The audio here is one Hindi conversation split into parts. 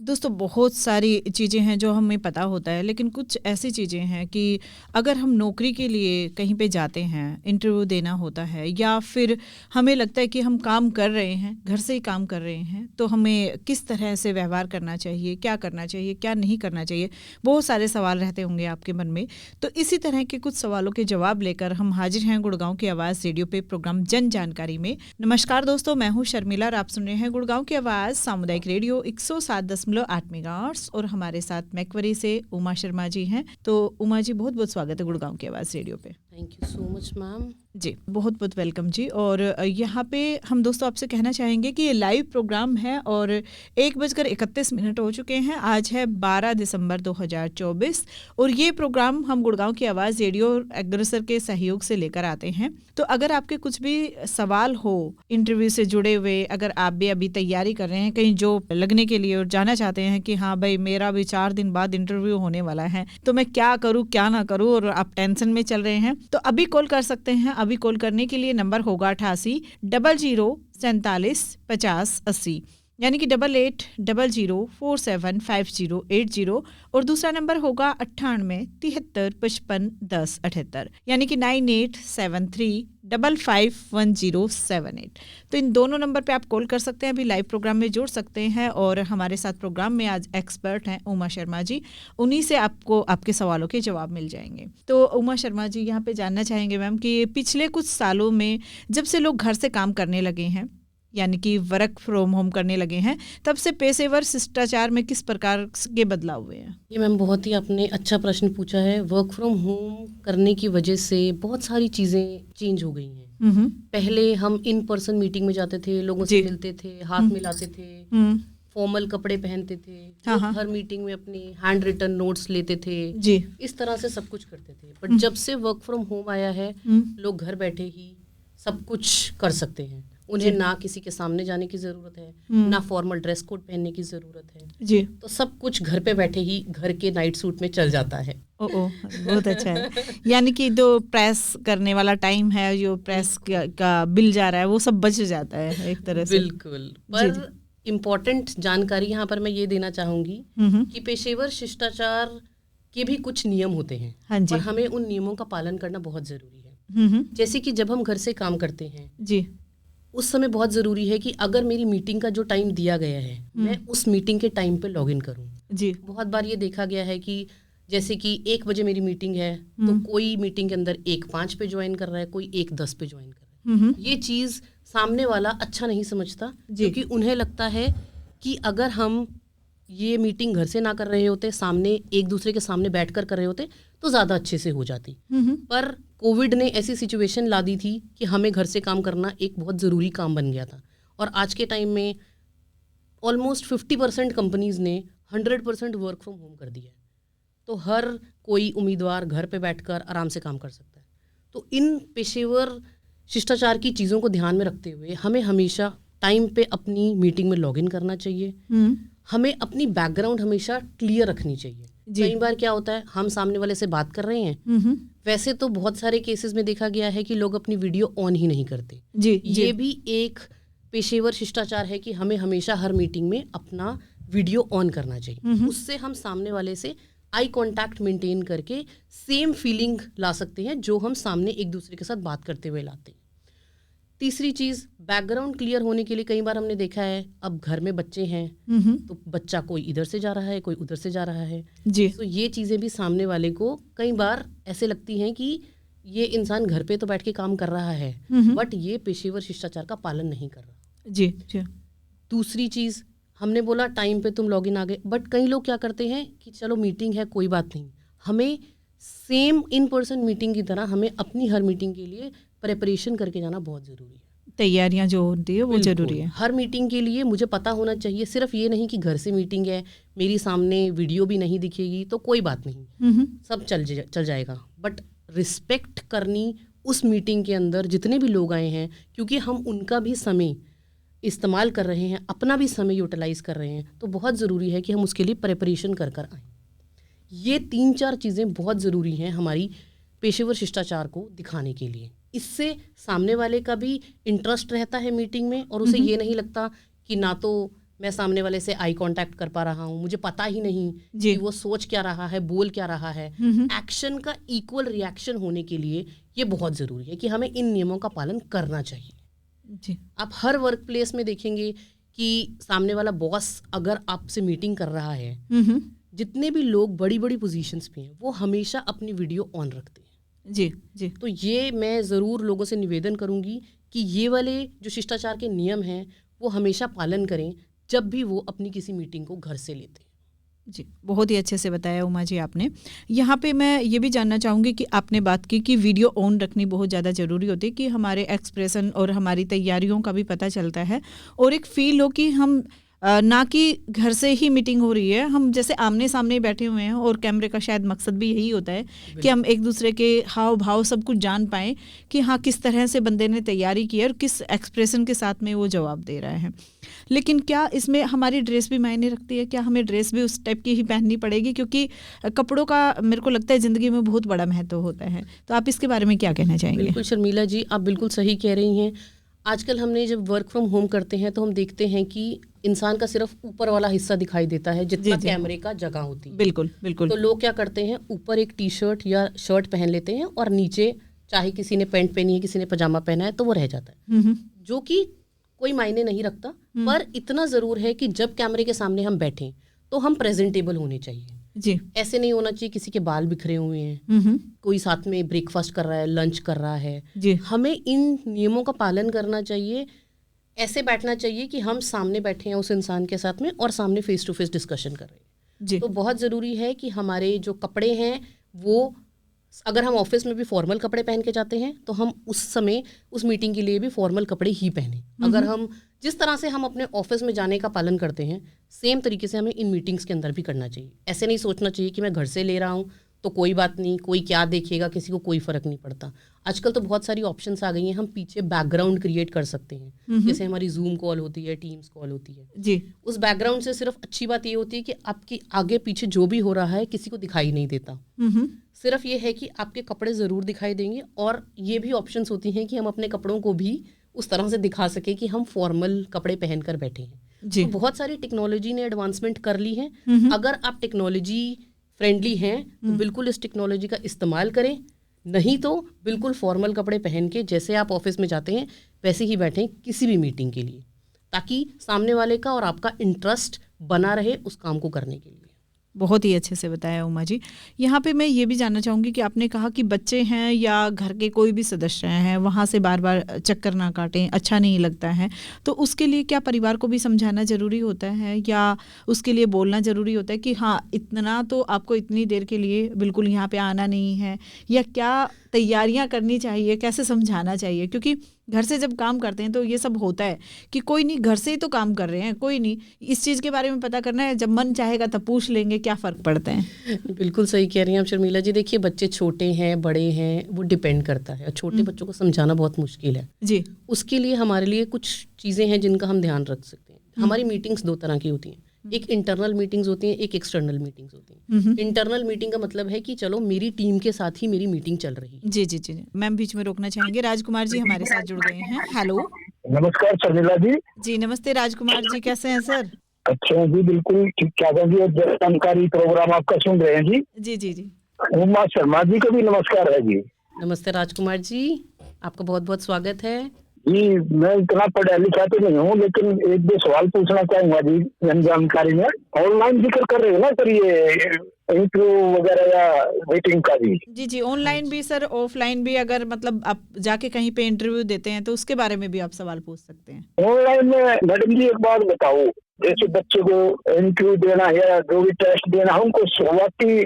दोस्तों बहुत सारी चीज़ें हैं जो हमें पता होता है, लेकिन कुछ ऐसी चीज़ें हैं कि अगर हम नौकरी के लिए कहीं पे जाते हैं, इंटरव्यू देना होता है, या फिर हमें लगता है कि हम काम कर रहे हैं, घर से ही काम कर रहे हैं, तो हमें किस तरह से व्यवहार करना चाहिए, क्या करना चाहिए, क्या नहीं करना चाहिए, बहुत सारे सवाल रहते होंगे आपके मन में। तो इसी तरह के कुछ सवालों के जवाब लेकर हम हाजिर हैं गुड़गांव की आवाज़ रेडियो पे प्रोग्राम जन जानकारी में। नमस्कार दोस्तों, मैं हूँ शर्मिला और आप सुन रहे हैं गुड़गांव की आवाज़ सामुदायिक रेडियो 107.8 मेगाहर्ट्ज़, और हमारे साथ मैकवरी से उमा शर्मा जी हैं। तो उमा जी, बहुत बहुत स्वागत है गुड़गांव की आवाज़ रेडियो पे। Thank you so much ma'am. जी, बहुत बहुत वेलकम जी। और यहाँ पे हम दोस्तों आपसे कहना चाहेंगे कि ये लाइव प्रोग्राम है और 1:31 हो चुके हैं। आज है 12 दिसंबर 2024 और ये प्रोग्राम हम गुड़गांव की आवाज़ रेडियो एग्रेसर के सहयोग से लेकर आते हैं। तो अगर आपके कुछ भी सवाल हो इंटरव्यू से जुड़े हुए, अगर आप भी अभी तैयारी कर रहे हैं कहीं जॉब लगने के लिए और जाना चाहते हैं कि हाँ भाई मेरा भी 4 दिन बाद इंटरव्यू होने वाला है, तो मैं क्या करूँ क्या ना करूँ, और आप टेंशन में चल रहे हैं, तो अभी कॉल कर सकते हैं। अभी कॉल करने के लिए नंबर होगा 8800475080, यानी कि 8800475080, और दूसरा नंबर होगा 9873551078, यानी कि 9873551078। तो इन दोनों नंबर पे आप कॉल कर सकते हैं, अभी लाइव प्रोग्राम में जुड़ सकते हैं। और हमारे साथ प्रोग्राम में आज एक्सपर्ट हैं उमा शर्मा जी, उन्हीं से आपको आपके सवालों के जवाब मिल जाएंगे। तो उमा शर्मा जी, यहाँ पे जानना चाहेंगे मैम कि पिछले कुछ सालों में जब से लोग घर से काम करने लगे हैं, यानी कि वर्क फ्रॉम होम करने लगे हैं, तब से पेशेवर शिष्टाचार में किस प्रकार के बदलाव हुए हैं? ये मैम बहुत ही आपने अच्छा प्रश्न पूछा है। वर्क फ्रॉम होम करने की वजह से बहुत सारी चीज़ें चेंज हो गई हैं। पहले हम इन पर्सन मीटिंग में जाते थे, लोगों से मिलते थे, हाथ मिलाते थे, फॉर्मल कपड़े पहनते थे, हर मीटिंग में अपने हैंड रिटन नोट्स लेते थे जी। इस तरह से सब कुछ करते थे। बट जब से वर्क फ्रॉम होम आया है, लोग घर बैठे ही सब कुछ कर सकते हैं। उन्हें ना किसी के सामने जाने की ज़रूरत है, ना फॉर्मल ड्रेस कोड पहनने की ज़रूरत है जी। तो सब कुछ घर पे बैठे ही घर के नाइट सूट में चल जाता है। बहुत अच्छा है। यानी कि जो प्रेस करने वाला टाइम है, जो प्रेस का बिल जा रहा है, वो सब बच जाता है एक तरह से। बिल्कुल। पर इम्पोर्टेंट जानकारी यहाँ पर मैं ये देना चाहूँगी कि पेशेवर शिष्टाचार के भी कुछ नियम होते हैं। हाँ जी। और हमें उन नियमों का पालन करना बहुत ज़रूरी है। जैसे कि जब हम घर से काम करते हैं जी, उस समय बहुत ज़रूरी है कि अगर मेरी मीटिंग का जो टाइम दिया गया है, मैं उस मीटिंग के टाइम पे लॉगिन करूं जी। बहुत बार ये देखा गया है कि जैसे कि 1 बजे मेरी मीटिंग है, तो कोई मीटिंग के अंदर 1:05 पे ज्वाइन कर रहा है, कोई 1:10 पे ज्वाइन कर रहा है। ये चीज़ सामने वाला अच्छा नहीं समझता, क्योंकि उन्हें लगता है कि अगर हम ये मीटिंग घर से ना कर रहे होते, सामने एक दूसरे के सामने बैठकर कर रहे होते, तो ज़्यादा अच्छे से हो जाती। पर कोविड ने ऐसी सिचुएशन ला दी थी कि हमें घर से काम करना एक बहुत ज़रूरी काम बन गया था। और आज के टाइम में ऑलमोस्ट 50% कंपनीज़ ने 100% वर्क फ्रॉम होम कर दिया है। तो हर कोई उम्मीदवार घर पे बैठकर आराम से काम कर सकता है। तो इन पेशेवर शिष्टाचार की चीज़ों को ध्यान में रखते हुए हमें हमेशा टाइम पे अपनी मीटिंग में लॉगिन करना चाहिए। हमें अपनी बैकग्राउंड हमेशा क्लियर रखनी चाहिए। कई बार क्या होता है, हम सामने वाले से बात कर रहे हैं, वैसे तो बहुत सारे केसेस में देखा गया है कि लोग अपनी वीडियो ऑन ही नहीं करते जी। ये भी एक पेशेवर शिष्टाचार है कि हमें हमेशा हर मीटिंग में अपना वीडियो ऑन करना चाहिए। उससे हम सामने वाले से आई कांटेक्ट मेंटेन करके सेम फीलिंग ला सकते हैं जो हम सामने एक दूसरे के साथ बात करते हुए लाते हैं। तीसरी चीज़, बैकग्राउंड क्लियर होने के लिए कई बार हमने देखा है, अब घर में बच्चे हैं तो बच्चा कोई इधर से जा रहा है, कोई उधर से जा रहा है जी। तो ये चीज़ें भी सामने वाले को कई बार ऐसे लगती हैं कि ये इंसान घर पे तो बैठ के काम कर रहा है, बट ये पेशेवर शिष्टाचार का पालन नहीं कर रहा जी। दूसरी चीज़, हमने बोला टाइम पे तुम लॉगिन आ गए, बट कई लोग क्या करते हैं कि चलो मीटिंग है कोई बात नहीं, हमें सेम इन पर्सन मीटिंग की तरह हमें अपनी हर मीटिंग के लिए प्रिपरेशन करके जाना बहुत ज़रूरी है। तैयारियां जो होती है वो ज़रूरी है। हर मीटिंग के लिए मुझे पता होना चाहिए। सिर्फ ये नहीं कि घर से मीटिंग है, मेरी सामने वीडियो भी नहीं दिखेगी तो कोई बात नहीं, सब चल जाएगा, बट रिस्पेक्ट करनी उस मीटिंग के अंदर जितने भी लोग आए हैं, क्योंकि हम उनका भी समय इस्तेमाल कर रहे हैं, अपना भी समय यूटिलाइज कर रहे हैं, तो बहुत ज़रूरी है कि हम उसके लिए प्रिपरेशन कर आएँ। ये 3-4 चीज़ें बहुत ज़रूरी हैं हमारी पेशेवर शिष्टाचार को दिखाने के लिए। इससे सामने वाले का भी इंटरेस्ट रहता है मीटिंग में, और उसे ये नहीं लगता कि ना तो मैं सामने वाले से आई कांटेक्ट कर पा रहा हूँ, मुझे पता ही नहीं कि वो सोच क्या रहा है, बोल क्या रहा है। एक्शन का इक्वल रिएक्शन होने के लिए ये बहुत ज़रूरी है कि हमें इन नियमों का पालन करना चाहिए जी। आप हर वर्क प्लेस में देखेंगे कि सामने वाला बॉस अगर आपसे मीटिंग कर रहा है, जितने भी लोग बड़ी बड़ी पोजीशंस पे हैं वो हमेशा अपनी वीडियो ऑन रखते हैं जी जी। तो ये मैं ज़रूर लोगों से निवेदन करूँगी कि ये वाले जो शिष्टाचार के नियम हैं वो हमेशा पालन करें जब भी वो अपनी किसी मीटिंग को घर से लेते हैं जी। बहुत ही अच्छे से बताया उमा जी आपने। यहाँ पे मैं ये भी जानना चाहूँगी कि आपने बात की कि वीडियो ऑन रखनी बहुत ज़्यादा ज़रूरी होती है कि हमारे एक्सप्रेशन और हमारी तैयारियों का भी पता चलता है और एक फील हो कि हम ना कि घर से ही मीटिंग हो रही है, हम जैसे आमने सामने बैठे हुए हैं और कैमरे का शायद मकसद भी यही होता है कि हम एक दूसरे के हाव भाव सब कुछ जान पाएँ कि हाँ किस तरह से बंदे ने तैयारी की है और किस एक्सप्रेशन के साथ में वो जवाब दे रहा है। लेकिन क्या इसमें हमारी ड्रेस भी मायने रखती है? क्या हमें ड्रेस भी उस टाइप की ही पहननी पड़ेगी? क्योंकि कपड़ों का मेरे को लगता है ज़िंदगी में बहुत बड़ा महत्व होता है, तो आप इसके बारे में क्या कहना चाहेंगे? बिल्कुल शर्मिला जी, आप बिल्कुल सही कह रही हैं। आजकल हमने जब वर्क फ्रॉम होम करते हैं तो हम देखते हैं कि इंसान का सिर्फ ऊपर वाला हिस्सा दिखाई देता है जितना कैमरे का जगह होती है। बिल्कुल बिल्कुल। तो लोग क्या करते हैं, ऊपर एक टी शर्ट या शर्ट पहन लेते हैं और नीचे चाहे किसी ने पैंट पहनी है, किसी ने पजामा पहना है, तो वो रह जाता है, जो कि कोई मायने नहीं रखता। पर इतना ज़रूर है कि जब कैमरे के सामने हम बैठें तो हम प्रेजेंटेबल होने चाहिए जी। ऐसे नहीं होना चाहिए किसी के बाल बिखरे हुए हैं, कोई साथ में ब्रेकफास्ट कर रहा है, लंच कर रहा है जी। हमें इन नियमों का पालन करना चाहिए। ऐसे बैठना चाहिए कि हम सामने बैठे हैं उस इंसान के साथ में और सामने फेस टू फेस डिस्कशन कर रहे हैं जी। तो बहुत ज़रूरी है कि हमारे जो कपड़े हैं वो, अगर हम ऑफिस में भी फॉर्मल कपड़े पहन के जाते हैं तो हम उस समय उस मीटिंग के लिए भी फॉर्मल कपड़े ही पहने। अगर हम जिस तरह से हम अपने ऑफिस में जाने का पालन करते हैं सेम तरीके से हमें इन मीटिंग्स के अंदर भी करना चाहिए। ऐसे नहीं सोचना चाहिए कि मैं घर से ले रहा हूँ तो कोई बात नहीं, कोई क्या देखेगा, किसी को कोई फ़र्क नहीं पड़ता। आजकल तो बहुत सारी ऑप्शंस आ गई हैं, हम पीछे बैकग्राउंड क्रिएट कर सकते हैं। जैसे हमारी जूम कॉल होती है, टीम्स कॉल होती है जी। उस बैकग्राउंड से सिर्फ अच्छी बात ये होती है कि आपके आगे पीछे जो भी हो रहा है किसी को दिखाई नहीं देता। सिर्फ ये है कि आपके कपड़े ज़रूर दिखाई देंगे और ये भी ऑप्शंस होती हैं कि हम अपने कपड़ों को भी उस तरह से दिखा सके कि हम फॉर्मल कपड़े पहन कर बैठे हैं जी। तो बहुत सारी टेक्नोलॉजी ने एडवांसमेंट कर ली है। अगर आप टेक्नोलॉजी फ्रेंडली हैं तो बिल्कुल इस टेक्नोलॉजी का इस्तेमाल करें, नहीं तो बिल्कुल फॉर्मल कपड़े पहन के जैसे आप ऑफिस में जाते हैं वैसे ही बैठें किसी भी मीटिंग के लिए, ताकि सामने वाले का और आपका इंटरेस्ट बना रहे उस काम को करने के लिए। बहुत ही अच्छे से बताया उमा जी। यहाँ पे मैं ये भी जानना चाहूँगी कि आपने कहा कि बच्चे हैं या घर के कोई भी सदस्य हैं वहाँ से बार बार चक्कर ना काटें, अच्छा नहीं लगता है, तो उसके लिए क्या परिवार को भी समझाना ज़रूरी होता है या उसके लिए बोलना ज़रूरी होता है कि हाँ इतना तो आपको इतनी देर के लिए बिल्कुल यहाँ पे आना नहीं है, या क्या तैयारियां करनी चाहिए, कैसे समझाना चाहिए? क्योंकि घर से जब काम करते हैं तो ये सब होता है कि कोई नहीं, घर से ही तो काम कर रहे हैं, कोई नहीं इस चीज़ के बारे में पता करना है, जब मन चाहेगा तब पूछ लेंगे, क्या फ़र्क पड़ता है। बिल्कुल सही कह रही हैं आप शर्मिला जी। देखिए बच्चे छोटे हैं बड़े हैं वो डिपेंड करता है, छोटे बच्चों को समझाना बहुत मुश्किल है जी। उसके लिए हमारे लिए कुछ चीज़ें हैं जिनका हम ध्यान रख सकते हैं। हमारी मीटिंग्स दो तरह की होती हैं, एक इंटरनल मीटिंग्स होती हैं, एक एक्सटर्नल मीटिंग्स होती हैं। इंटरनल मीटिंग का मतलब है कि चलो मेरी टीम के साथ ही मेरी मीटिंग चल रही है। जी जी जी। मैम बीच में रोकना चाहेंगे, राजकुमार जी हमारे साथ जुड़ गए हैं। हेलो नमस्कार शर्मिला जी। जी नमस्ते राजकुमार जी, कैसे हैं सर? अच्छा जी, बिल्कुल ठीक ठाक है जी। जानकारी प्रोग्राम आपका सुन रहे हैं जी। जी जी जी। उमा शर्मा जी को भी नमस्कार है जी। नमस्ते राजकुमार जी, आपका बहुत बहुत स्वागत है जी। मैं इतना पढ़ा लिखा तो नहीं हूँ लेकिन एक दो सवाल पूछना चाहूंगा जी जन जानकारी में। ऑनलाइन जिक्र कर रहे हो ना सर ये इंटरव्यू वगैरह या मीटिंग का भी? जी जी, ऑनलाइन भी सर, ऑफलाइन भी। अगर मतलब आप जाके कहीं पे इंटरव्यू देते हैं तो उसके बारे में भी आप सवाल पूछ सकते हैं। ऑनलाइन में मैडम जी एक बात बताओ, जैसे बच्चे को इंटरव्यू देना या जो भी टेस्ट देना है उनको शुरुआती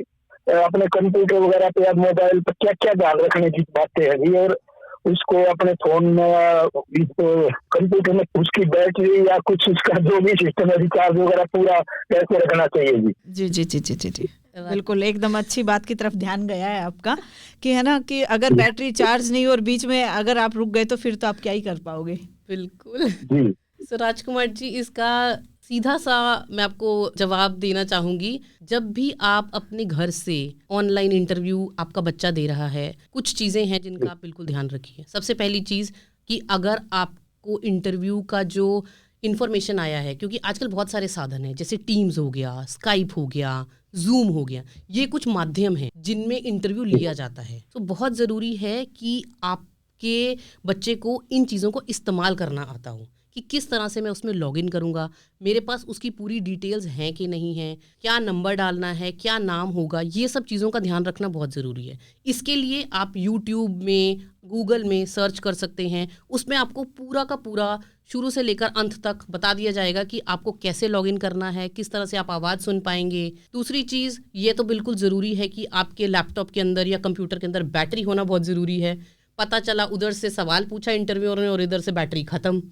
अपने कंप्यूटर वगैरह पे या मोबाइल पर क्या क्या ध्यान रखने की बातें हैं जी, और उसको अपने फोन में कंप्यूटर में उसकी बैटरी या कुछ उसका जो भी सिस्टम है रिचार्ज वगैरह पूरा कैसे रखना चाहिए जी? जी जी जी जी जी जी बिल्कुल, एकदम अच्छी बात की तरफ ध्यान गया है आपका कि है ना, कि अगर बैटरी चार्ज नहीं और बीच में अगर आप रुक गए तो फिर तो आप क्या ही कर पाओगे। बिल्कुल जी। सो राजकुमार जी, इसका सीधा सा मैं आपको जवाब देना चाहूँगी। जब भी आप अपने घर से ऑनलाइन इंटरव्यू आपका बच्चा दे रहा है, कुछ चीज़ें हैं जिनका आप बिल्कुल ध्यान रखिए। सबसे पहली चीज़ कि अगर आपको इंटरव्यू का जो इन्फॉर्मेशन आया है, क्योंकि आजकल बहुत सारे साधन हैं, जैसे टीम्स हो गया, स्काइप हो गया, जूम हो गया, ये कुछ माध्यम हैं जिनमें इंटरव्यू लिया जाता है। तो बहुत ज़रूरी है कि आपके बच्चे को इन चीज़ों को इस्तेमाल करना आता हो, कि किस तरह से मैं उसमें लॉगिन करूंगा, मेरे पास उसकी पूरी डिटेल्स हैं कि नहीं है, क्या नंबर डालना है, क्या नाम होगा, ये सब चीज़ों का ध्यान रखना बहुत ज़रूरी है। इसके लिए आप यूट्यूब में, गूगल में सर्च कर सकते हैं, उसमें आपको पूरा का पूरा शुरू से लेकर अंत तक बता दिया जाएगा कि आपको कैसे लॉगिन करना है, किस तरह से आप आवाज़ सुन पाएंगे। दूसरी चीज़ ये तो बिल्कुल ज़रूरी है कि आपके लैपटॉप के अंदर या कंप्यूटर के अंदर बैटरी होना बहुत ज़रूरी है। पता चला उधर से सवाल पूछा इंटरव्यूअर ने और इधर से बैटरी खत्म।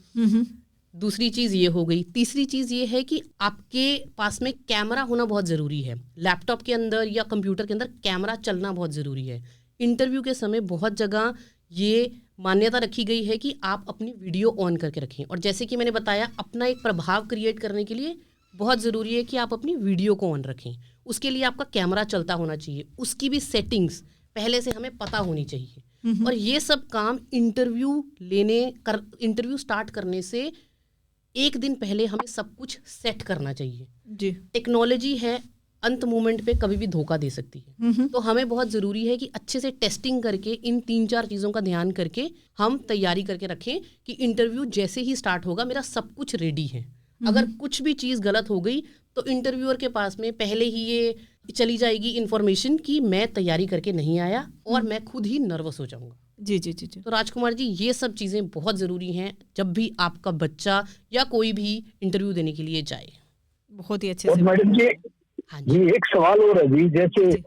दूसरी चीज़ ये हो गई। तीसरी चीज़ ये है कि आपके पास में कैमरा होना बहुत ज़रूरी है। लैपटॉप के अंदर या कंप्यूटर के अंदर कैमरा चलना बहुत ज़रूरी है। इंटरव्यू के समय बहुत जगह ये मान्यता रखी गई है कि आप अपनी वीडियो ऑन करके रखें, और जैसे कि मैंने बताया, अपना एक प्रभाव क्रिएट करने के लिए बहुत ज़रूरी है कि आप अपनी वीडियो को ऑन रखें। उसके लिए आपका कैमरा चलता होना चाहिए, उसकी भी सेटिंग्स पहले से हमें पता होनी चाहिए। और ये सब काम इंटरव्यू स्टार्ट करने से एक दिन पहले हमें सब कुछ सेट करना चाहिए जी। टेक्नोलॉजी है, अंत मोमेंट पे कभी भी धोखा दे सकती है, तो हमें बहुत ज़रूरी है कि अच्छे से टेस्टिंग करके इन 3-4 चीज़ों का ध्यान करके हम तैयारी करके रखें कि इंटरव्यू जैसे ही स्टार्ट होगा मेरा सब कुछ रेडी है। अगर कुछ भी चीज़ गलत हो गई तो इंटरव्यूअर के पास में पहले ही ये चली जाएगी इन्फॉर्मेशन कि मैं तैयारी करके नहीं आया और मैं खुद ही नर्वस हो जाऊंगा। जी जी जी जी। तो राजकुमार जी, ये सब चीज़ें बहुत ज़रूरी हैं जब भी आपका बच्चा या कोई भी इंटरव्यू देने के लिए जाए। बहुत ही अच्छे से। मैडम जी, हाँ जी एक सवाल और है जी, जैसे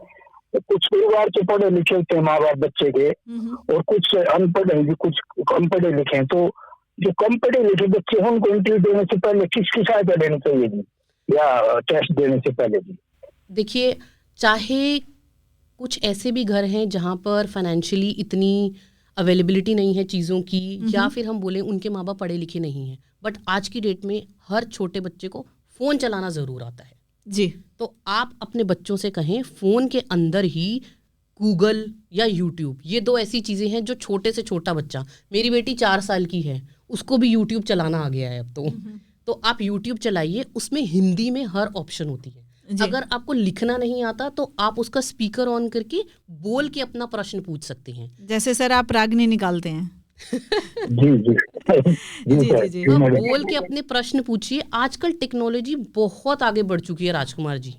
कुछ परिवार के पढ़े लिखे होते हैं माँ बाप बच्चे के, और कुछ अनपढ़ हैं जी, कुछ कम पढ़े लिखे हैं। तो जो कम पढ़े लिखे बच्चे हैं उनको इंटरव्यू देने से पहले किसकी सहायता लेनी चाहिए जी, या टेस्ट देने से पहले जी? देखिए, चाहे कुछ ऐसे भी घर हैं जहाँ पर फाइनेंशियली इतनी अवेलेबिलिटी नहीं है चीज़ों की, या फिर हम बोलें उनके माँ बाप पढ़े लिखे नहीं हैं, बट आज की डेट में हर छोटे बच्चे को फ़ोन चलाना ज़रूर आता है जी। तो आप अपने बच्चों से कहें, फ़ोन के अंदर ही गूगल या यूट्यूब, ये 2 ऐसी चीज़ें हैं जो छोटे से छोटा बच्चा, मेरी बेटी 4 साल की है, उसको भी यूट्यूब चलाना आ गया है अब तो आप यूट्यूब चलाइए, उसमें हिंदी में हर ऑप्शन होती है। अगर आपको लिखना नहीं आता तो आप उसका स्पीकर ऑन करके बोल के अपना प्रश्न पूछ सकते हैं, जैसे सर आप रागनी निकालते हैं। जी जी जी जी। तो बोल के अपने प्रश्न पूछिए। आजकल टेक्नोलॉजी बहुत आगे बढ़ चुकी है राजकुमार जी,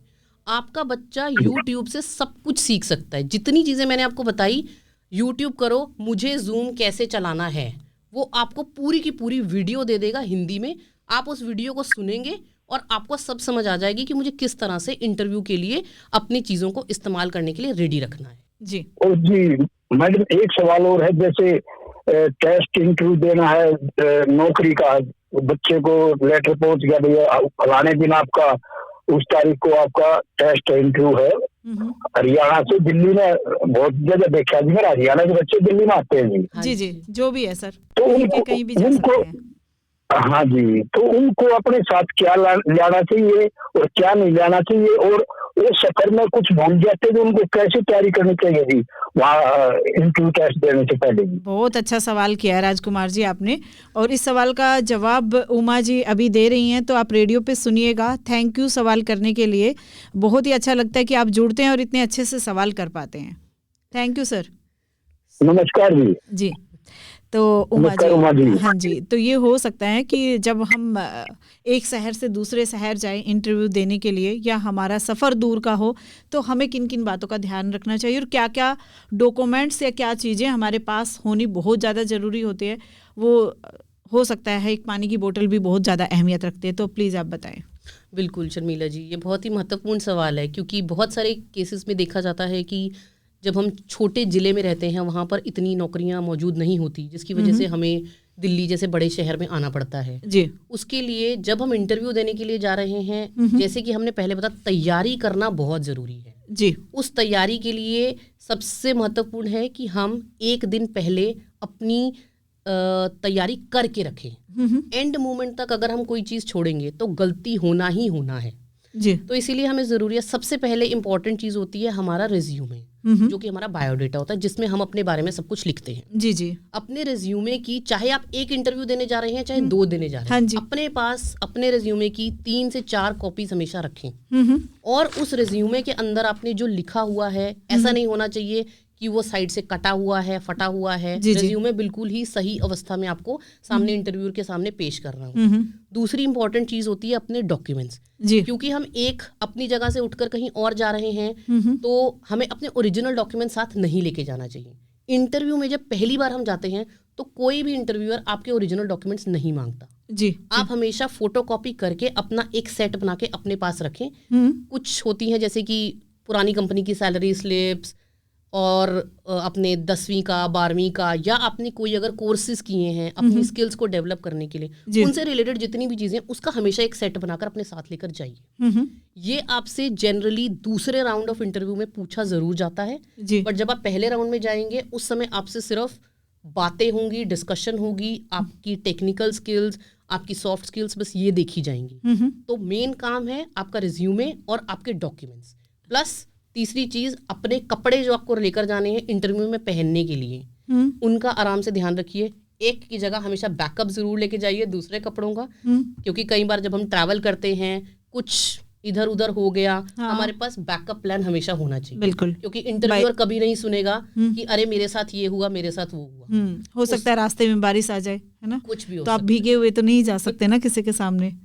आपका बच्चा यूट्यूब से सब कुछ सीख सकता है। जितनी चीज़ें मैंने आपको बताई, यूट्यूब करो मुझे जूम कैसे चलाना है, वो आपको पूरी की पूरी वीडियो दे देगा हिंदी में। आप उस वीडियो को सुनेंगे और आपको सब समझ आ जाएगी कि मुझे किस तरह से इंटरव्यू के लिए अपनी चीज़ों को इस्तेमाल करने के लिए रेडी रखना है जी। और जी मैडम, एक सवाल और है, जैसे टेस्ट इंटरव्यू देना है नौकरी का, बच्चे को लेटर पहुंच गया भैया फलाने दिन आपका, उस तारीख को आपका टेस्ट इंटरव्यू है। हरियाणा से दिल्ली में बहुत जगह देखा जी, मेरा हरियाणा के बच्चे दिल्ली में आते हैं जी। जी जी, जो भी है सर, तो उनको कहीं भी जा सकते हैं। हाँ जी, तो उनको अपने साथ क्या लाना चाहिए और क्या नहीं लाना चाहिए, और वो सफर में कुछ भूल जाते हैं, उनको कैसे तैयारी करनी चाहिए जी वहाँ इंटरव्यू टेस्ट देने से पहले? बहुत अच्छा सवाल किया है राजकुमार जी आपने, और इस सवाल का जवाब उमा जी अभी दे रही हैं, तो आप रेडियो पे सुनिएगा। थैंक यू सवाल करने के लिए, बहुत ही अच्छा लगता है कि आप जुड़ते हैं और इतने अच्छे से सवाल कर पाते हैं। Thank you sir. नमस्कार जी। जी, तो उमा जी, हाँ जी, तो ये हो सकता है कि जब हम एक शहर से दूसरे शहर जाएं इंटरव्यू देने के लिए, या हमारा सफ़र दूर का हो, तो हमें किन किन बातों का ध्यान रखना चाहिए और क्या क्या डॉक्यूमेंट्स या क्या चीज़ें हमारे पास होनी बहुत ज़्यादा ज़रूरी होती है। वो हो सकता है एक पानी की बोतल भी बहुत ज़्यादा अहमियत रखती है, तो प्लीज़ आप बताएं। बिल्कुल शर्मिला जी, ये बहुत ही महत्वपूर्ण सवाल है, क्योंकि बहुत सारे केसेस में देखा जाता है कि जब हम छोटे ज़िले में रहते हैं वहाँ पर इतनी नौकरियाँ मौजूद नहीं होती, जिसकी वजह से हमें दिल्ली जैसे बड़े शहर में आना पड़ता है जी। उसके लिए जब हम इंटरव्यू देने के लिए जा रहे हैं, जैसे कि हमने पहले बताया, तैयारी करना बहुत ज़रूरी है जी। उस तैयारी के लिए सबसे महत्वपूर्ण है कि हम एक दिन पहले अपनी तैयारी करके रखें। एंड मोमेंट तक अगर हम कोई चीज़ छोड़ेंगे तो गलती होना ही होना है। है। तो इसीलिए हमें ज़रूरी है, सबसे पहले इंपॉर्टेंट चीज़ होती है हमारा रिज्यूमे, जो कि हमारा बायोडेटा होता है, जिसमें हम अपने बारे में सब कुछ लिखते हैं। जी जी। अपने रिज्यूमे की, चाहे आप एक इंटरव्यू देने जा रहे हैं चाहे 2 देने जा रहे हैं, अपने पास अपने रिज्यूमे की 3 से 4 कॉपीज हमेशा रखें। और उस रिज्यूमे के अंदर आपने जो लिखा हुआ है, ऐसा नहीं होना चाहिए कि वो साइड से कटा हुआ है, फटा हुआ है। रिज्यूमे बिल्कुल ही सही अवस्था में आपको सामने इंटरव्यूअर के सामने पेश करना होगा। दूसरी इंपॉर्टेंट चीज होती है अपने डॉक्यूमेंट्स, क्योंकि हम एक अपनी जगह से उठकर कहीं और जा रहे हैं तो हमें अपने ओरिजिनल डॉक्यूमेंट साथ नहीं लेके जाना चाहिए। इंटरव्यू में जब पहली बार हम जाते हैं तो कोई भी इंटरव्यूअर आपके ओरिजिनल डॉक्यूमेंट्स नहीं मांगता। जी। आप हमेशा फोटोकॉपी करके अपना एक सेट बना के अपने पास रखें। कुछ होती हैं जैसे कि पुरानी कंपनी की सैलरी स्लिप्स और अपने 10वीं का 12वीं का, या आपने कोई अगर कोर्सेज किए हैं अपनी स्किल्स को डेवलप करने के लिए, उनसे रिलेटेड जितनी भी चीज़ें, उसका हमेशा एक सेट बनाकर अपने साथ लेकर जाइए। ये आपसे जनरली दूसरे राउंड ऑफ इंटरव्यू में पूछा ज़रूर जाता है, बट जब आप पहले राउंड में जाएंगे उस समय आपसे सिर्फ बातें होंगी, डिस्कशन होगी, आपकी टेक्निकल स्किल्स, आपकी सॉफ्ट स्किल्स बस ये देखी जाएंगी। तो मेन काम है आपका रिज्यूमे और आपके डॉक्यूमेंट्स, प्लस तीसरी चीज अपने कपड़े जो आपको लेकर जाने हैं इंटरव्यू में पहनने के लिए, उनका आराम से ध्यान रखिए। एक की जगह हमेशा बैकअप जरूर लेके जाइए दूसरे कपड़ों का, क्योंकि कई बार जब हम ट्रैवल करते हैं कुछ इधर उधर हो गया, हमारे पास बैकअप प्लान हमेशा होना चाहिए। बिल्कुल, क्योंकि इंटरव्यूअर कभी नहीं सुनेगा कि अरे मेरे साथ ये हुआ, मेरे साथ वो हुआ। हो सकता है रास्ते में बारिश आ जाए, है ना, कुछ भी हो, तो आप भीगे हुए तो नहीं जा सकते ना किसी के सामने।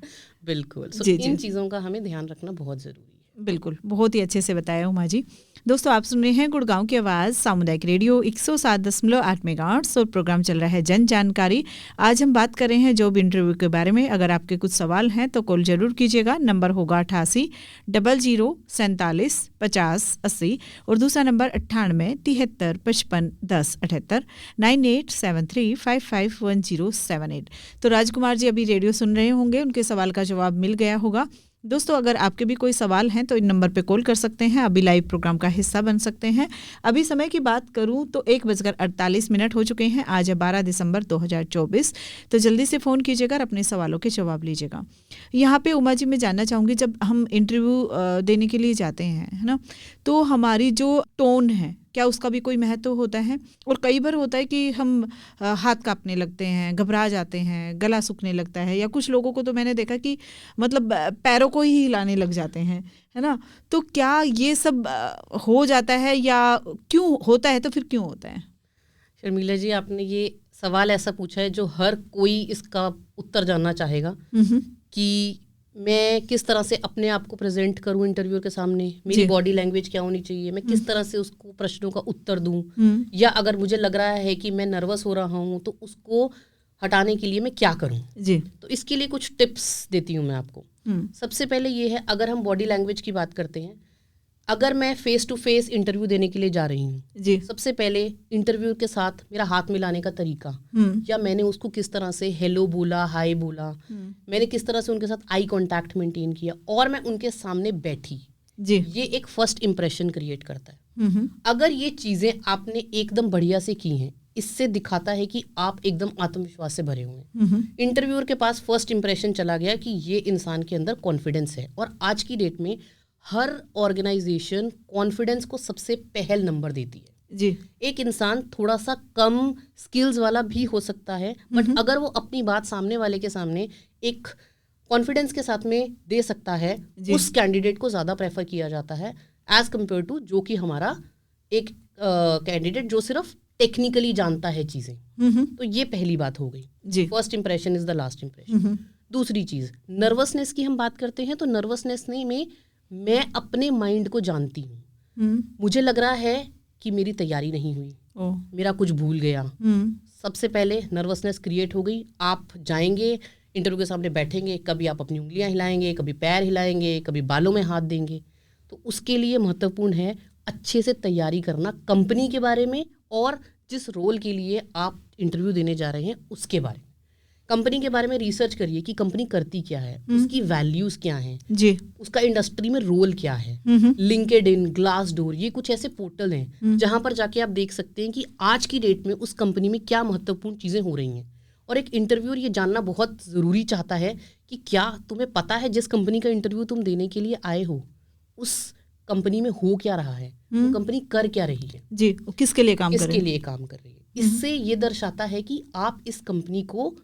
बिल्कुल। इन चीज़ों का हमें ध्यान रखना बहुत ज़रूरी है। बिल्कुल, बहुत ही अच्छे से बताया उमा जी। दोस्तों, आप सुन रहे हैं गुड़गांव की आवाज़ सामुदायिक रेडियो 107.8 मेगाहर्ट्ज़ और प्रोग्राम चल रहा है जन जानकारी। आज हम बात कर रहे हैं जॉब इंटरव्यू के बारे में। अगर आपके कुछ सवाल हैं तो कॉल जरूर कीजिएगा। नंबर होगा 88 00 47 50 80 और दूसरा नंबर 98 73 55 10 78 9873 551078। तो राजकुमार जी अभी रेडियो सुन रहे होंगे, उनके सवाल का जवाब मिल गया होगा। दोस्तों, अगर आपके भी कोई सवाल हैं तो इन नंबर पे कॉल कर सकते हैं, अभी लाइव प्रोग्राम का हिस्सा बन सकते हैं। अभी समय की बात करूं तो 1:48 हो चुके हैं। आज है 12 दिसंबर 2024। तो जल्दी से फ़ोन कीजिएगा और अपने सवालों के जवाब लीजिएगा। यहाँ पे उमा जी मैं जानना चाहूँगी, जब हम इंटरव्यू देने के लिए जाते हैं, है ना, तो हमारी जो टोन है क्या उसका भी कोई महत्व होता है? और कई बार होता है कि हम हाथ कांपने लगते हैं, घबरा जाते हैं, गला सूखने लगता है, या कुछ लोगों को तो मैंने देखा कि मतलब पैरों को ही हिलाने लग जाते हैं, है ना। तो क्या ये सब हो जाता है या क्यों होता है, तो फिर क्यों होता है? शर्मिला जी, आपने ये सवाल ऐसा पूछा है जो हर कोई इसका उत्तर जानना चाहेगा कि मैं किस तरह से अपने आप को प्रेजेंट करूं इंटरव्यू के सामने, मेरी बॉडी लैंग्वेज क्या होनी चाहिए, मैं किस तरह से उसको प्रश्नों का उत्तर दूं, या अगर मुझे लग रहा है कि मैं नर्वस हो रहा हूं तो उसको हटाने के लिए मैं क्या करूं जी। तो इसके लिए कुछ टिप्स देती हूं मैं आपको। सबसे पहले ये है, अगर हम बॉडी लैंग्वेज की बात करते हैं, अगर मैं फेस टू फेस इंटरव्यू देने के लिए जा रही हूँ जी, सबसे पहले इंटरव्यू के साथ मेरा हाथ मिलाने का तरीका, या मैंने उसको किस तरह से हेलो बोला, हाय बोला, मैंने किस तरह से उनके साथ आई कांटेक्ट मेंटेन किया, और मैं उनके सामने बैठी जी, ये एक फर्स्ट इंप्रेशन क्रिएट करता है। अगर ये चीज़ें आपने एकदम बढ़िया से की हैं, इससे दिखाता है कि आप एकदम आत्मविश्वास से भरे हुए हैं। इंटरव्यूअर के पास फर्स्ट इंप्रेशन चला गया कि ये इंसान के अंदर कॉन्फिडेंस है। और आज की डेट में हर ऑर्गेनाइजेशन कॉन्फिडेंस को सबसे पहल नंबर देती है जी। एक इंसान थोड़ा सा कम स्किल्स वाला भी हो सकता है, बट अगर वो अपनी बात सामने वाले के सामने एक कॉन्फिडेंस के साथ में दे सकता है, उस कैंडिडेट को ज़्यादा प्रेफर किया जाता है एज कम्पेयर टू जो कि हमारा एक कैंडिडेट जो सिर्फ टेक्निकली जानता है चीज़ें। तो ये पहली बात हो गई, first impression is the last impression. दूसरी चीज़, नर्वसनेस की हम बात करते हैं, तो नर्वसनेस में मैं अपने माइंड को जानती हूँ। मुझे लग रहा है कि मेरी तैयारी नहीं हुई, मेरा कुछ भूल गया, सबसे पहले नर्वसनेस क्रिएट हो गई। आप जाएंगे इंटरव्यू के सामने बैठेंगे, कभी आप अपनी उंगलियां हिलाएंगे, कभी पैर हिलाएंगे, कभी बालों में हाथ देंगे। तो उसके लिए महत्वपूर्ण है अच्छे से तैयारी करना कंपनी के बारे में और जिस रोल के लिए आप इंटरव्यू देने जा रहे हैं उसके बारे में। कंपनी के बारे में रिसर्च करिए कि कंपनी करती क्या है, उसकी वैल्यूज क्या हैं जी, उसका इंडस्ट्री में रोल क्या है। लिंक्डइन, ग्लासडोर, ये कुछ ऐसे पोर्टल हैं जहां पर जाके आप देख सकते हैं कि आज की डेट में उस कंपनी में क्या महत्वपूर्ण चीज़ें हो रही हैं। और एक इंटरव्यूअर ये जानना बहुत ज़रूरी चाहता है कि क्या तुम्हें पता है जिस कंपनी का इंटरव्यू तुम देने के लिए आए हो उस कंपनी में हो क्या रहा है, वो कंपनी कर क्या रही है जी, किसके लिए काम कर रही है। इससे ये दर्शाता है कि आप इस कंपनी को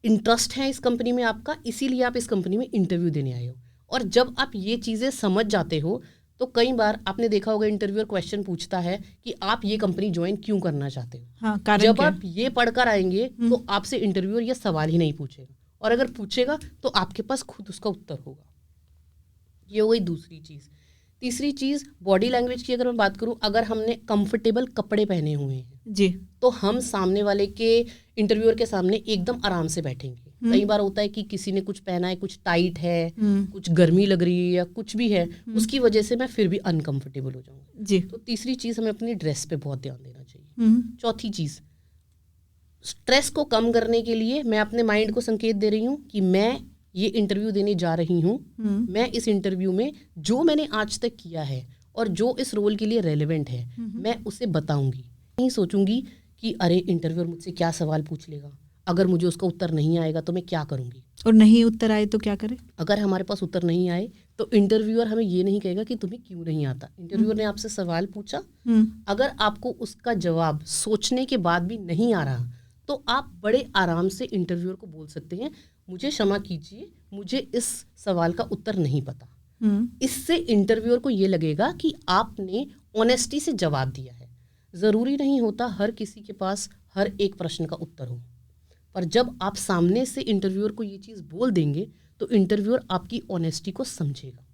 इंटरेस्ट है इस कंपनी में आपका, इसीलिए आप इस कंपनी में इंटरव्यू देने आए हो। और जब आप ये चीज़ें समझ जाते हो तो कई बार आपने देखा होगा इंटरव्यूअर क्वेश्चन पूछता है कि आप ये कंपनी ज्वाइन क्यों करना चाहते हो। हाँ, जब आप ये पढ़कर आएंगे तो आपसे इंटरव्यूअर ये सवाल ही नहीं पूछेगा, और अगर पूछेगा तो आपके पास खुद उसका उत्तर होगा। ये हो गई दूसरी चीज़। तीसरी चीज़ बॉडी लैंग्वेज की अगर मैं बात करूं, अगर हमने कंफर्टेबल कपड़े पहने हुए हैं जी तो हम सामने वाले के इंटरव्यूअर के सामने एकदम आराम से बैठेंगे। कई बार होता है कि किसी ने कुछ पहना है, कुछ टाइट है, कुछ गर्मी लग रही है या कुछ भी है, उसकी वजह से मैं फिर भी अनकंफर्टेबल हो जाऊंगी जी। तो तीसरी चीज़ हमें अपनी ड्रेस पे बहुत ध्यान देना चाहिए। चौथी चीज़, स्ट्रेस को कम करने के लिए मैं अपने माइंड को संकेत दे रही हूँ कि मैं ये इंटरव्यू देने जा रही हूँ, मैं इस इंटरव्यू में जो मैंने आज तक किया है और जो इस रोल के लिए रेलेवेंट है मैं उसे बताऊंगी। नहीं सोचूंगी कि अरे इंटरव्यूअर मुझसे क्या सवाल पूछ लेगा, अगर मुझे उसका उत्तर नहीं आएगा तो मैं क्या करूंगी, और नहीं उत्तर आए तो क्या करें। अगर हमारे पास उत्तर नहीं आए तो इंटरव्यूअर हमें ये नहीं कहेगा कि तुम्हें क्यों नहीं आता। इंटरव्यूअर ने आपसे सवाल पूछा, अगर आपको उसका जवाब सोचने के बाद भी नहीं आ रहा तो आप बड़े आराम से इंटरव्यूअर को बोल सकते हैं, मुझे क्षमा कीजिए, मुझे इस सवाल का उत्तर नहीं पता। इससे इंटरव्यूअर को ये लगेगा कि आपने ऑनेस्टी से जवाब दिया है। ज़रूरी नहीं होता हर किसी के पास हर एक प्रश्न का उत्तर हो, पर जब आप सामने से इंटरव्यूअर को ये चीज़ बोल देंगे तो इंटरव्यूअर आपकी ऑनेस्टी को समझेगा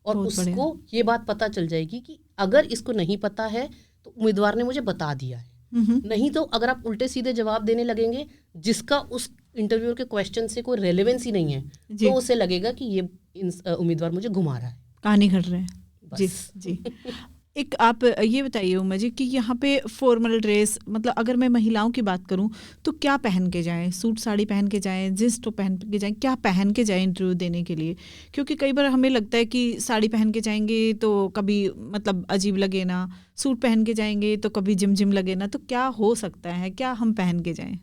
और उसको ये बात पता चल जाएगी कि अगर इसको नहीं पता है तो उम्मीदवार ने मुझे बता दिया है। नहीं तो अगर आप उल्टे सीधे जवाब देने लगेंगे जिसका उस इंटरव्यूअर के क्वेश्चन से कोई रेलेवेंस ही नहीं है तो उसे लगेगा कि ये उम्मीदवार मुझे घुमा रहा है, कहानी घट रहे हैं। जी जी। एक आप ये बताइए उमा जी कि यहाँ पे फॉर्मल ड्रेस, मतलब अगर मैं महिलाओं की बात करूँ तो क्या पहन के जाएं, सूट साड़ी पहन के जाएं, जींस टॉप पहन के जाएं, क्या पहन के जाएं इंटरव्यू देने के लिए? क्योंकि कई बार हमें लगता है कि साड़ी पहन के जाएंगे तो कभी मतलब अजीब लगे ना, सूट पहन के जाएंगे तो कभी जिम लगे ना, तो क्या हो सकता है, क्या हम पहन के जाएं?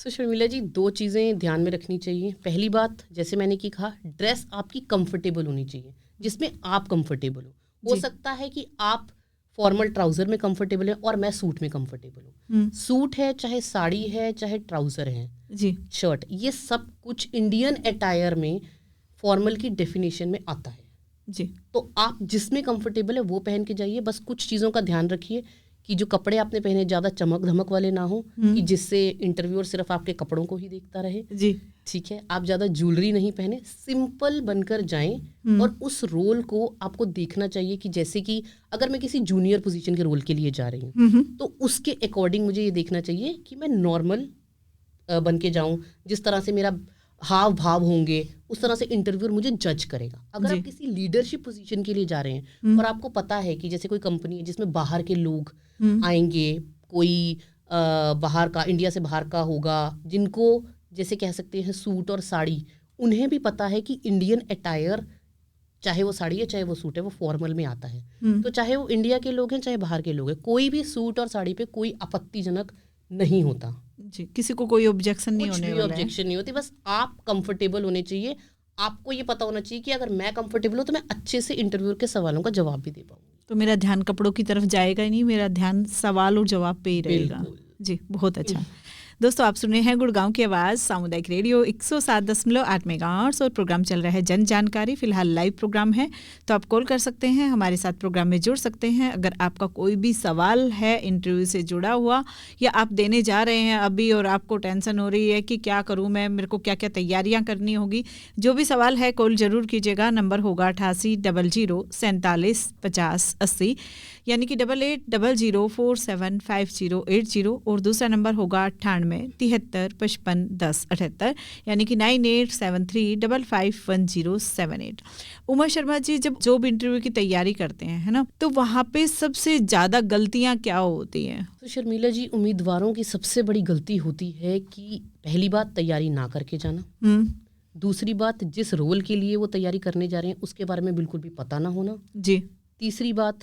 शर्मिला जी, दो चीज़ें ध्यान में रखनी चाहिए। पहली बात, जैसे मैंने की कहा, ड्रेस आपकी कंफर्टेबल होनी चाहिए, जिसमें आप कंफर्टेबल हो सकता है कि आप फॉर्मल ट्राउज़र में कंफर्टेबल है और मैं सूट में कंफर्टेबल हूँ। सूट है, चाहे साड़ी है, चाहे ट्राउज़र है जी, शर्ट, ये सब कुछ इंडियन अटायर में फॉर्मल की डेफिनेशन में आता है जी। तो आप जिसमें कंफर्टेबल है वो पहन के जाइए। बस कुछ चीज़ों का ध्यान रखिए कि जो कपड़े आपने पहने ज़्यादा चमक धमक वाले ना हो कि जिससे इंटरव्यूअर सिर्फ आपके कपड़ों को ही देखता रहे जी। ठीक है, आप ज़्यादा ज्वेलरी नहीं पहने, सिंपल बनकर जाएं और उस रोल को आपको देखना चाहिए कि जैसे कि अगर मैं किसी जूनियर पोजीशन के रोल के लिए जा रही हूँ तो उसके अकॉर्डिंग मुझे ये देखना चाहिए कि मैं नॉर्मल बन के जाऊँ, जिस तरह से मेरा हाव भाव होंगे उस तरह से इंटरव्यूअर मुझे जज करेगा। अगर आप किसी लीडरशिप पोजीशन के लिए जा रहे हैं और आपको पता है कि जैसे कोई कंपनी है जिसमें बाहर के लोग आएंगे, कोई बाहर का, इंडिया से बाहर का होगा, जिनको जैसे कह सकते हैं सूट और साड़ी, उन्हें भी पता है कि इंडियन अटायर, चाहे वो साड़ी है चाहे वो सूट है, वो फॉर्मल में आता है। तो चाहे वो इंडिया के लोग हैं चाहे बाहर के लोग हैं, कोई भी सूट और साड़ी पे कोई आपत्तिजनक नहीं होता जी, किसी को कोई ऑब्जेक्शन नहीं होने वाला है, ऑब्जेक्शन नहीं होती। बस आप कंफर्टेबल होने चाहिए। आपको ये पता होना चाहिए कि अगर मैं कंफर्टेबल हूँ तो मैं अच्छे से इंटरव्यूअर के सवालों का जवाब भी दे पाऊंगी। तो मेरा ध्यान कपड़ों की तरफ जाएगा ही नहीं, मेरा ध्यान सवाल और जवाब पे ही रहेगा जी। बहुत अच्छा। दोस्तों, आप सुन रहे हैं गुड़गांव की आवाज़ सामुदायिक रेडियो 107.8 मेगाहर्ट्ज़ और प्रोग्राम चल रहा है जन जानकारी। फिलहाल लाइव प्रोग्राम है, तो आप कॉल कर सकते हैं, हमारे साथ प्रोग्राम में जुड़ सकते हैं। अगर आपका कोई भी सवाल है इंटरव्यू से जुड़ा हुआ, या आप देने जा रहे हैं अभी और आपको टेंशन हो रही है कि क्या करूं मैं, मेरे को क्या क्या तैयारियां करनी होगी, जो भी सवाल है कॉल ज़रूर कीजिएगा। नंबर होगा 8800475080, यानी कि 8800475080, और दूसरा नंबर होगा 9873551078, यानी कि 9873551078। उमा शर्मा जी, जब जॉब इंटरव्यू की तैयारी करते हैं, है ना, तो वहाँ पे सबसे ज़्यादा गलतियाँ क्या होती हैं? तो शर्मिला जी, उम्मीदवारों की सबसे बड़ी गलती होती है कि पहली बात तैयारी ना करके जाना, दूसरी बात जिस रोल के लिए वो तैयारी करने जा रहे हैं उसके बारे में बिल्कुल भी पता ना होना जी, तीसरी बात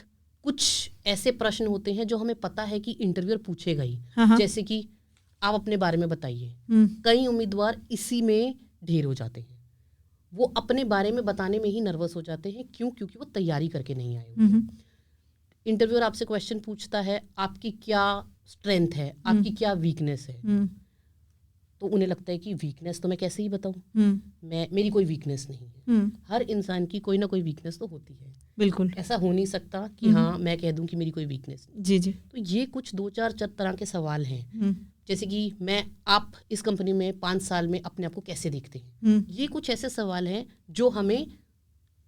कुछ ऐसे प्रश्न होते हैं जो हमें पता है कि इंटरव्यूअर पूछेगा ही, जैसे कि आप अपने बारे में बताइए। कई उम्मीदवार इसी में ढेर हो जाते हैं, वो अपने बारे में बताने में ही नर्वस हो जाते हैं। क्यों? क्योंकि वो तैयारी करके नहीं आए होते। इंटरव्यूअर आपसे क्वेश्चन पूछता है, आपकी क्या स्ट्रेंथ है, आपकी क्या वीकनेस है, तो उन्हें लगता है कि वीकनेस तो मैं कैसे ही बताऊं, मेरी कोई वीकनेस नहीं है। हर इंसान की कोई ना कोई वीकनेस तो होती है, बिल्कुल। ऐसा हो नहीं सकता कि हाँ मैं कह दूं कि मेरी कोई वीकनेस नहीं। जी जी। तो ये कुछ 2-4 तरह के सवाल हैं, जैसे कि आप इस कंपनी में 5 साल में अपने आप को कैसे देखते हैं। ये कुछ ऐसे सवाल हैं जो हमें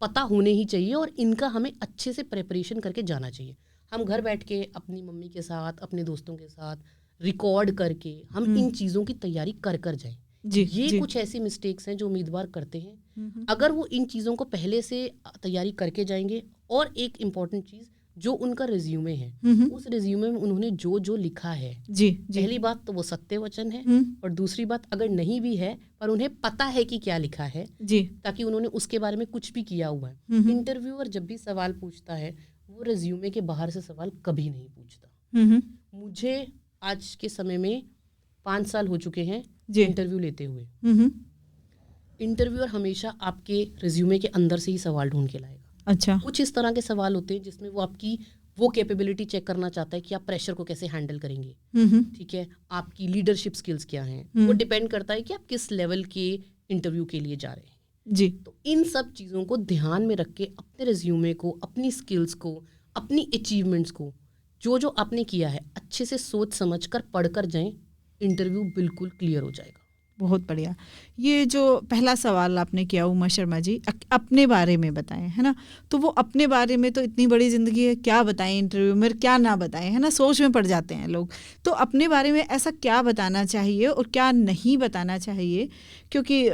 पता होने ही चाहिए और इनका हमें अच्छे से प्रिपरेशन करके जाना चाहिए। हम घर बैठ के अपनी मम्मी के साथ, अपने दोस्तों के साथ रिकॉर्ड करके हम इन चीज़ों की तैयारी कर जाएं। ये कुछ ऐसी मिस्टेक्स हैं जो उम्मीदवार करते हैं। अगर वो इन चीज़ों को पहले से तैयारी करके जाएंगे, और एक इम्पॉर्टेंट चीज़ जो उनका रिज्यूमे है, उस रिज्यूमे में उन्होंने जो जो लिखा है, पहली बात तो वो सत्य वचन है, और दूसरी बात अगर नहीं भी है पर उन्हें पता है कि क्या लिखा है, ताकि उन्होंने उसके बारे में कुछ भी किया हुआ है। इंटरव्यूअर जब भी सवाल पूछता है वो रिज्यूमे के बाहर से सवाल कभी नहीं पूछता। मुझे आज के समय में 5 साल हो चुके हैं इंटरव्यू लेते हुए। इंटरव्यूअर हमेशा आपके रिज्यूमे के अंदर से ही सवाल ढूंढ के लाएगा। अच्छा। कुछ इस तरह के सवाल होते हैं जिसमें वो आपकी वो कैपेबिलिटी चेक करना चाहता है कि आप प्रेशर को कैसे हैंडल करेंगे, ठीक है, आपकी लीडरशिप स्किल्स क्या हैं, वो डिपेंड करता है कि आप किस लेवल के इंटरव्यू के लिए जा रहे हैं जी। तो इन सब चीज़ों को ध्यान में रख के अपने रिज्यूमे को, अपनी स्किल्स को, अपनी अचीवमेंट्स को, जो जो आपने किया है अच्छे से सोच समझ कर पढ़ कर जाएं, इंटरव्यू बिल्कुल क्लियर हो जाएगा। बहुत बढ़िया। ये जो पहला सवाल आपने किया उमा शर्मा जी, अपने बारे में बताएं, है ना, तो वो अपने बारे में तो इतनी बड़ी ज़िंदगी है, क्या बताएं इंटरव्यू में, क्या ना बताएं, है ना, सोच में पड़ जाते हैं लोग। तो अपने बारे में ऐसा क्या बताना चाहिए और क्या नहीं बताना चाहिए, क्योंकि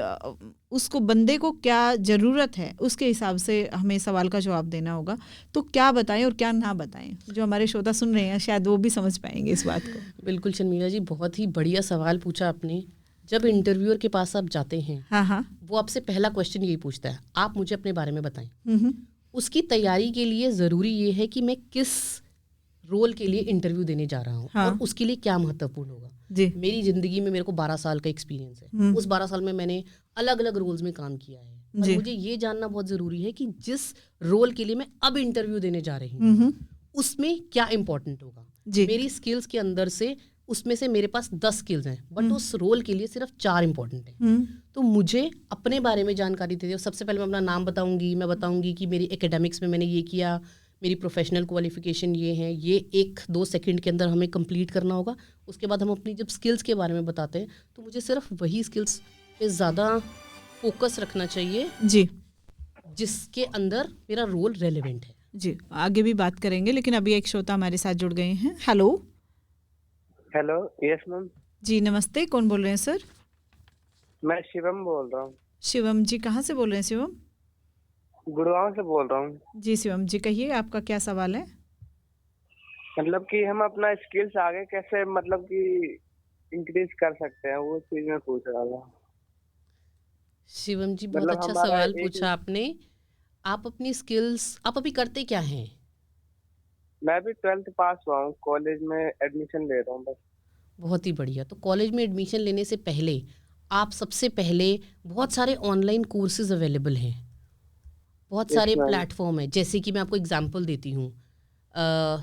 उसको बंदे को क्या ज़रूरत है उसके हिसाब से हमें सवाल का जवाब देना होगा। तो क्या बताएं और क्या ना बताएं, जो हमारे श्रोता सुन रहे हैं शायद वो भी समझ पाएंगे इस बात को। बिल्कुल शर्मिला जी, बहुत ही बढ़िया सवाल पूछा आपने। जब इंटरव्यूअर के पास आप जाते हैं, हाँ, वो आपसे पहला क्वेश्चन यही पूछता है, आप मुझे अपने बारे में बताएं। उसकी तैयारी के लिए ज़रूरी ये है कि मैं किस रोल के लिए इंटरव्यू देने जा रहा हूँ, और उसके लिए क्या महत्वपूर्ण होगा। मेरी ज़िंदगी में मेरे को 12 साल का एक्सपीरियंस है, उस 12 साल में मैंने अलग अलग रोल्स में काम किया है, और मुझे ये जानना बहुत ज़रूरी है कि जिस रोल के लिए मैं अब इंटरव्यू देने जा रही हूँ उसमें क्या इम्पोर्टेंट होगा। मेरी स्किल्स के अंदर से उसमें से मेरे पास 10 स्किल्स हैं, बट उस रोल के लिए सिर्फ 4 इंपॉर्टेंट हैं। तो मुझे अपने बारे में जानकारी दे दो। सबसे पहले मैं अपना नाम बताऊंगी, मैं बताऊंगी कि मेरी एकेडमिक्स में मैंने ये किया, मेरी प्रोफेशनल क्वालिफिकेशन ये है, ये 1-2 सेकंड के अंदर हमें कंप्लीट करना होगा। उसके बाद हम अपनी जब स्किल्स के बारे में बताते हैं तो मुझे सिर्फ वही स्किल्स पे ज़्यादा फोकस रखना चाहिए जी, जिसके अंदर मेरा रोल रेलिवेंट है। जी, आगे भी बात करेंगे, लेकिन अभी एक श्रोता हमारे साथ जुड़ गए हैं। हेलो। Hello, yes ma'am. जी नमस्ते, कौन बोल रहे हैं सर? मैं शिवम बोल रहा हूँ। शिवम जी, कहाँ से बोल रहे हैं शिवम? गुड़गांव से बोल रहा हूँ। जी शिवम जी, कहिए आपका क्या सवाल है? मतलब कि हम अपना स्किल्स आगे कैसे मतलब कि इंक्रीज कर सकते हैं, वो चीज में पूछ रहा था। शिवम जी, बहुत अच्छा सवाल पूछा आपने। आप अपनी स्किल्स, आप अभी करते क्या हैं? मैं भी 12th पास हुआ हूँ, कॉलेज में एडमिशन ले रहा हूँ बस। बहुत ही बढ़िया। तो कॉलेज में एडमिशन लेने से पहले आप सबसे पहले बहुत सारे ऑनलाइन कोर्सेज अवेलेबल हैं, बहुत सारे प्लेटफॉर्म है। जैसे कि मैं आपको एग्जांपल देती हूँ,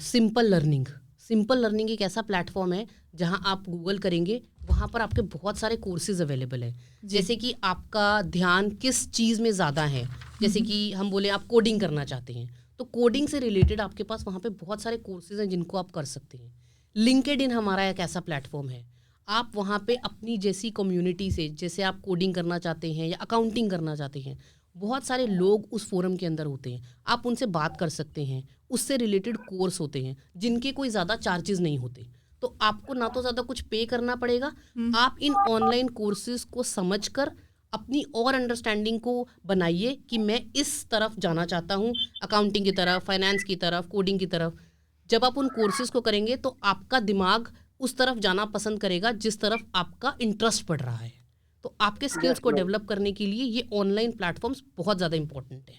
सिंपल लर्निंग। सिंपल लर्निंग एक ऐसा प्लेटफॉर्म है जहाँ आप गूगल करेंगे, वहाँ पर आपके बहुत सारे कोर्सेज अवेलेबल हैं। जैसे कि आपका ध्यान किस चीज़ में ज़्यादा है, जैसे कि हम बोले आप कोडिंग करना चाहते हैं तो कोडिंग से रिलेटेड आपके पास वहाँ पे बहुत सारे कोर्सेज हैं जिनको आप कर सकते हैं। लिंक्डइन हमारा एक ऐसा प्लेटफॉर्म है, आप वहाँ पे अपनी जैसी कम्युनिटी से, जैसे आप कोडिंग करना चाहते हैं या अकाउंटिंग करना चाहते हैं, बहुत सारे लोग उस फोरम के अंदर होते हैं, आप उनसे बात कर सकते हैं। उससे रिलेटेड कोर्स होते हैं जिनके कोई ज़्यादा चार्जेस नहीं होते, तो आपको ना तो ज़्यादा कुछ पे करना पड़ेगा। आप इन ऑनलाइन कोर्सेज को समझ कर अपनी और अंडरस्टैंडिंग को बनाइए कि मैं इस तरफ जाना चाहता हूँ, अकाउंटिंग की तरफ, फाइनेंस की तरफ, कोडिंग की तरफ। जब आप उन कोर्सेज को करेंगे तो आपका दिमाग उस तरफ जाना पसंद करेगा जिस तरफ आपका इंटरेस्ट पड़ रहा है। तो आपके स्किल्स को डेवलप करने के लिए ये ऑनलाइन प्लेटफॉर्म्स बहुत ज़्यादा इंपॉर्टेंट है।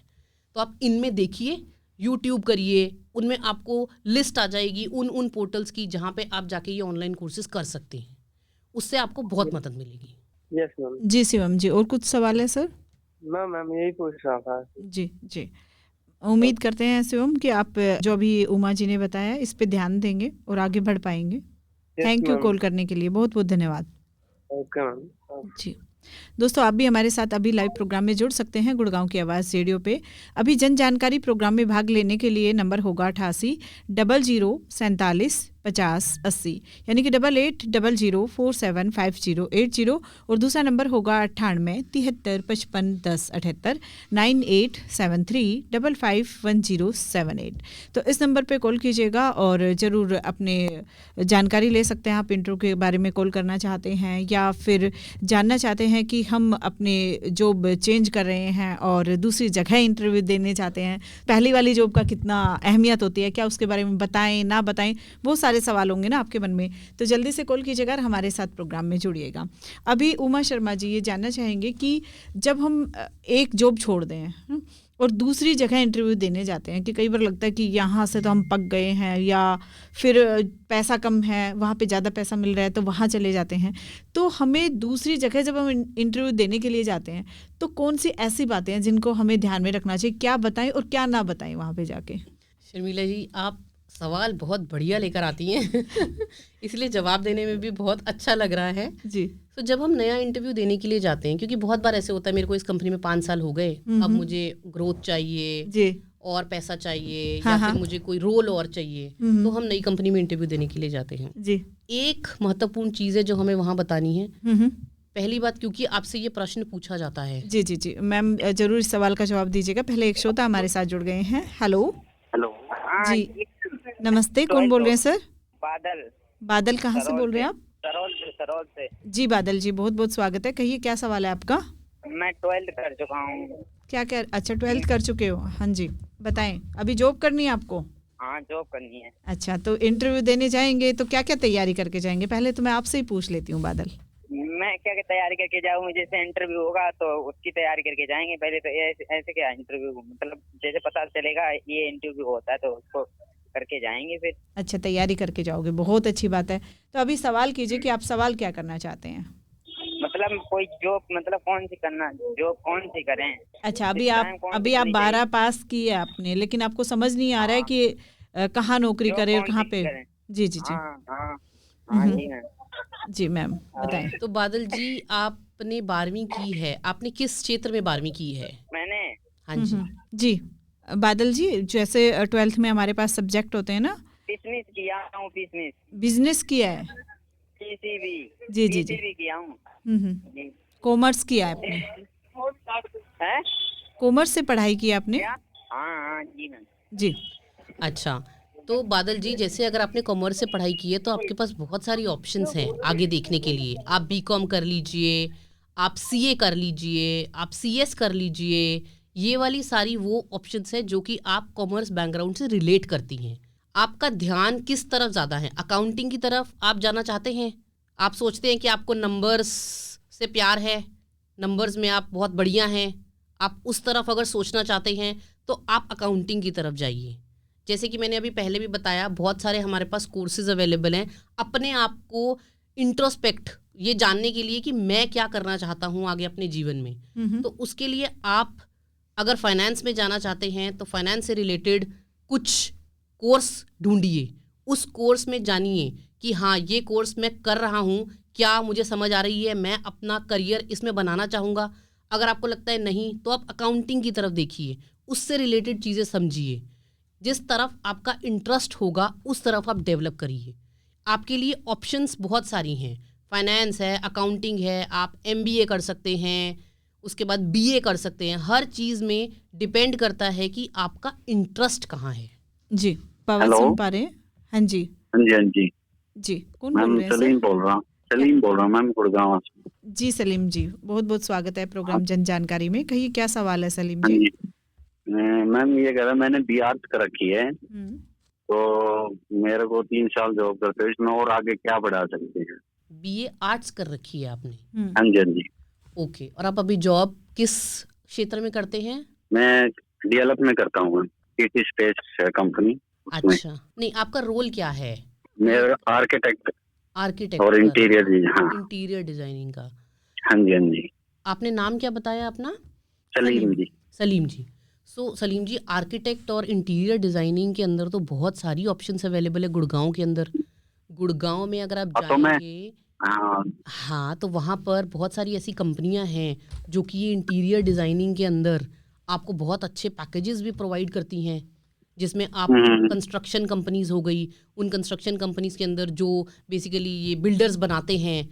तो आप इनमें देखिए, यूट्यूब करिए, उनमें आपको लिस्ट आ जाएगी उन पोर्टल्स की जहाँ पे आप जाके ये ऑनलाइन कोर्सेज कर सकते हैं। उससे आपको बहुत मदद मिलेगी। Yes ma'am. जी शिवम जी, और कुछ सवाल है सर? मैम यही पूछ रहा था। जी जी, उम्मीद करते हैं शिवम कि आप जो अभी उमा जी ने बताया इस पे ध्यान देंगे और आगे बढ़ पाएंगे। थैंक यू कॉल करने के लिए, बहुत बहुत धन्यवाद। Okay ma'am. जी दोस्तों, आप भी हमारे साथ अभी लाइव प्रोग्राम में जुड़ सकते हैं गुड़गांव की आवाज़ रेडियो पे। अभी जन जानकारी प्रोग्राम में भाग लेने के लिए नंबर होगा 8800475080, यानी कि 8800475080, और दूसरा नंबर होगा 9873551078, 9873551078। तो इस नंबर पे कॉल कीजिएगा और ज़रूर अपने जानकारी ले सकते हैं। आप इंटरव्यू के बारे में कॉल करना चाहते हैं या फिर जानना चाहते हैं कि हम अपने जॉब चेंज कर रहे हैं और दूसरी जगह इंटरव्यू देने चाहते हैं, पहली वाली जॉब का कितना अहमियत होती है, क्या उसके बारे में बताएं ना बताएं, बहुत सारे सवाल होंगे ना आपके मन में। तो जल्दी से कॉल कीजिएगा और हमारे साथ प्रोग्राम में जुड़िएगा। अभी उमा शर्मा जी ये जानना चाहेंगे कि जब हम एक जॉब छोड़ दें और दूसरी जगह इंटरव्यू देने जाते हैं, कि कई बार लगता है कि यहाँ से तो हम पक गए हैं, या फिर पैसा कम है, वहाँ पे ज़्यादा पैसा मिल रहा है तो वहाँ चले जाते हैं। तो हमें दूसरी जगह जब हम इंटरव्यू देने के लिए जाते हैं तो कौन सी ऐसी बातें हैं जिनको हमें ध्यान में रखना चाहिए, क्या बताएं और क्या ना बताएं वहाँ पे जाके? शर्मिला जी, आप सवाल बहुत बढ़िया लेकर आती हैं इसलिए जवाब देने में भी बहुत अच्छा लग रहा है जी। तो जब हम नया इंटरव्यू देने के लिए जाते हैं, क्योंकि बहुत बार ऐसे होता है, मेरे को इस कंपनी में 5 साल हो गए, अब मुझे ग्रोथ चाहिए जी, और पैसा चाहिए, हाँ, या हाँ, फिर मुझे कोई रोल और चाहिए, तो हम नई कंपनी में इंटरव्यू देने के लिए जाते हैं। जी। एक महत्वपूर्ण चीज़ है जो हमें वहाँ बतानी है। हम्म। पहली बात, क्योंकि आपसे ये प्रश्न पूछा जाता है। जी जी जी मैम, जरूर इस सवाल का जवाब दीजिएगा। पहले एक श्रोता हमारे साथ जुड़ गए हैं। हेलो जी, नमस्ते, कौन बोल रहे हैं सर? बादल। बादल, कहाँ से बोल रहे हैं आप? सरोल से। जी बादल जी, बहुत बहुत स्वागत है। कहिए क्या सवाल है आपका? मैं 12th कर चुका हूँ। क्या अच्छा 12th कर चुके हो? हाँ जी, बताएं। अभी जॉब करनी है आपको? हाँ, जॉब करनी है। अच्छा, तो इंटरव्यू देने जाएंगे तो क्या क्या तैयारी करके जाएंगे? पहले तो मैं आपसे ही पूछ लेती हूँ बादल। मैं क्या तैयारी करके जाऊँ? जैसे इंटरव्यू होगा तो उसकी तैयारी करके जाएंगे पहले। तो ऐसे क्या इंटरव्यू, मतलब जैसे पता चलेगा ये इंटरव्यू होता है तो उसको करके जाएंगे फिर। अच्छा, तैयारी करके जाओगे, बहुत अच्छी बात है। तो अभी सवाल कीजिए कि आप सवाल क्या करना चाहते हैं? मतलब कोई जॉब, मतलब कौन सी करना, जॉब कौन सी करें? अच्छा, अभी आप 12 पास किए आपने, लेकिन आपको समझ नहीं आ रहा है कि कहाँ नौकरी करें और कहाँ पे? जी जी जी। हाँ जी मैम, बताएं। तो बादल जी, आपने 12वीं की है, आपने किस क्षेत्र में 12वीं की है? मैंने, हाँ जी जी बादल जी, जैसे 12th में हमारे पास सब्जेक्ट होते हैं ना। बिजनेस किया हूँ। बिजनेस किया है? पीसीबी। जी जी जी किया हूँ। कॉमर्स किया है आपने? कॉमर्स से पढ़ाई की आपने? हाँ जी मैम। जी। अच्छा, तो बादल जी, जैसे अगर आपने कॉमर्स से पढ़ाई की है तो आपके पास बहुत सारी ऑप्शंस हैं आगे देखने के लिए। आप बीकॉम कर लीजिए, आप सीए कर लीजिए, आप सीएस कर लीजिए। ये वाली सारी वो ऑप्शंस हैं जो कि आप कॉमर्स बैकग्राउंड से रिलेट करती हैं। आपका ध्यान किस तरफ ज़्यादा है? अकाउंटिंग की तरफ आप जाना चाहते हैं? आप सोचते हैं कि आपको नंबर्स से प्यार है, नंबर्स में आप बहुत बढ़िया हैं, आप उस तरफ अगर सोचना चाहते हैं तो आप अकाउंटिंग की तरफ जाइए। जैसे कि मैंने अभी पहले भी बताया, बहुत सारे हमारे पास कोर्सेज अवेलेबल हैं अपने आप को इंट्रोस्पेक्ट, ये जानने के लिए कि मैं क्या करना चाहता हूँ आगे अपने जीवन में। तो उसके लिए आप अगर फाइनेंस में जाना चाहते हैं तो फाइनेंस से रिलेटेड कुछ कोर्स ढूंढिए, उस कोर्स में जानिए कि हाँ, ये कोर्स मैं कर रहा हूँ, क्या मुझे समझ आ रही है, मैं अपना करियर इसमें बनाना चाहूँगा। अगर आपको लगता है नहीं, तो आप अकाउंटिंग की तरफ देखिए, उससे रिलेटेड चीज़ें समझिए। जिस तरफ आपका इंटरेस्ट होगा उस तरफ आप डेवलप करिए। आपके लिए ऑप्शंस बहुत सारी हैं, फाइनेंस है, अकाउंटिंग है, आप एमबीए कर सकते हैं, उसके बाद बीए कर सकते हैं। हर चीज़ में डिपेंड करता है कि आपका इंटरेस्ट कहाँ है। जी, पवन सुन पा रहे हैं? हाँ जी जी, कौन बोल रहे हैं? सलीम बोल रहा हूँ मैम, गुड़गांव से। जी सलीम जी, बहुत बहुत स्वागत है प्रोग्राम जन जानकारी में। कहिए क्या सवाल है सलीम जी? मैम ये कह रहा, मैंने बी आर्ट कर रखी है, तो मेरे को 3 साल जॉब करते हैं, इसमें और आगे क्या बढ़ा सकते हैं? बीए आर्ट्स कर रखी है आपने? हाँ जी। ओके, और आप अभी जॉब किस क्षेत्र में करते हैं? मैं डीएलएफ में करता हूँ, टीटी स्पेस कंपनी। अच्छा, नहीं, आपका रोल क्या है? मेरा आर्किटेक्ट आर्किटेक्ट और इंटीरियर डिजाइनिंग का। हाँ जी। आपने नाम क्या बताया अपना? सलीम जी। सलीम जी, आर्किटेक्ट और इंटीरियर डिजाइनिंग के अंदर तो बहुत सारी ऑप्शंस अवेलेबल है गुड़गांव के अंदर। गुड़गांव में अगर आप जाएंगे हाँ तो वहाँ पर बहुत सारी ऐसी कंपनियां हैं जो कि ये इंटीरियर डिजाइनिंग के अंदर आपको बहुत अच्छे पैकेजेस भी प्रोवाइड करती हैं, जिसमें आप कंस्ट्रक्शन कंपनीज हो गई, उन कंस्ट्रक्शन कंपनीज के अंदर जो बेसिकली ये बिल्डर्स बनाते हैं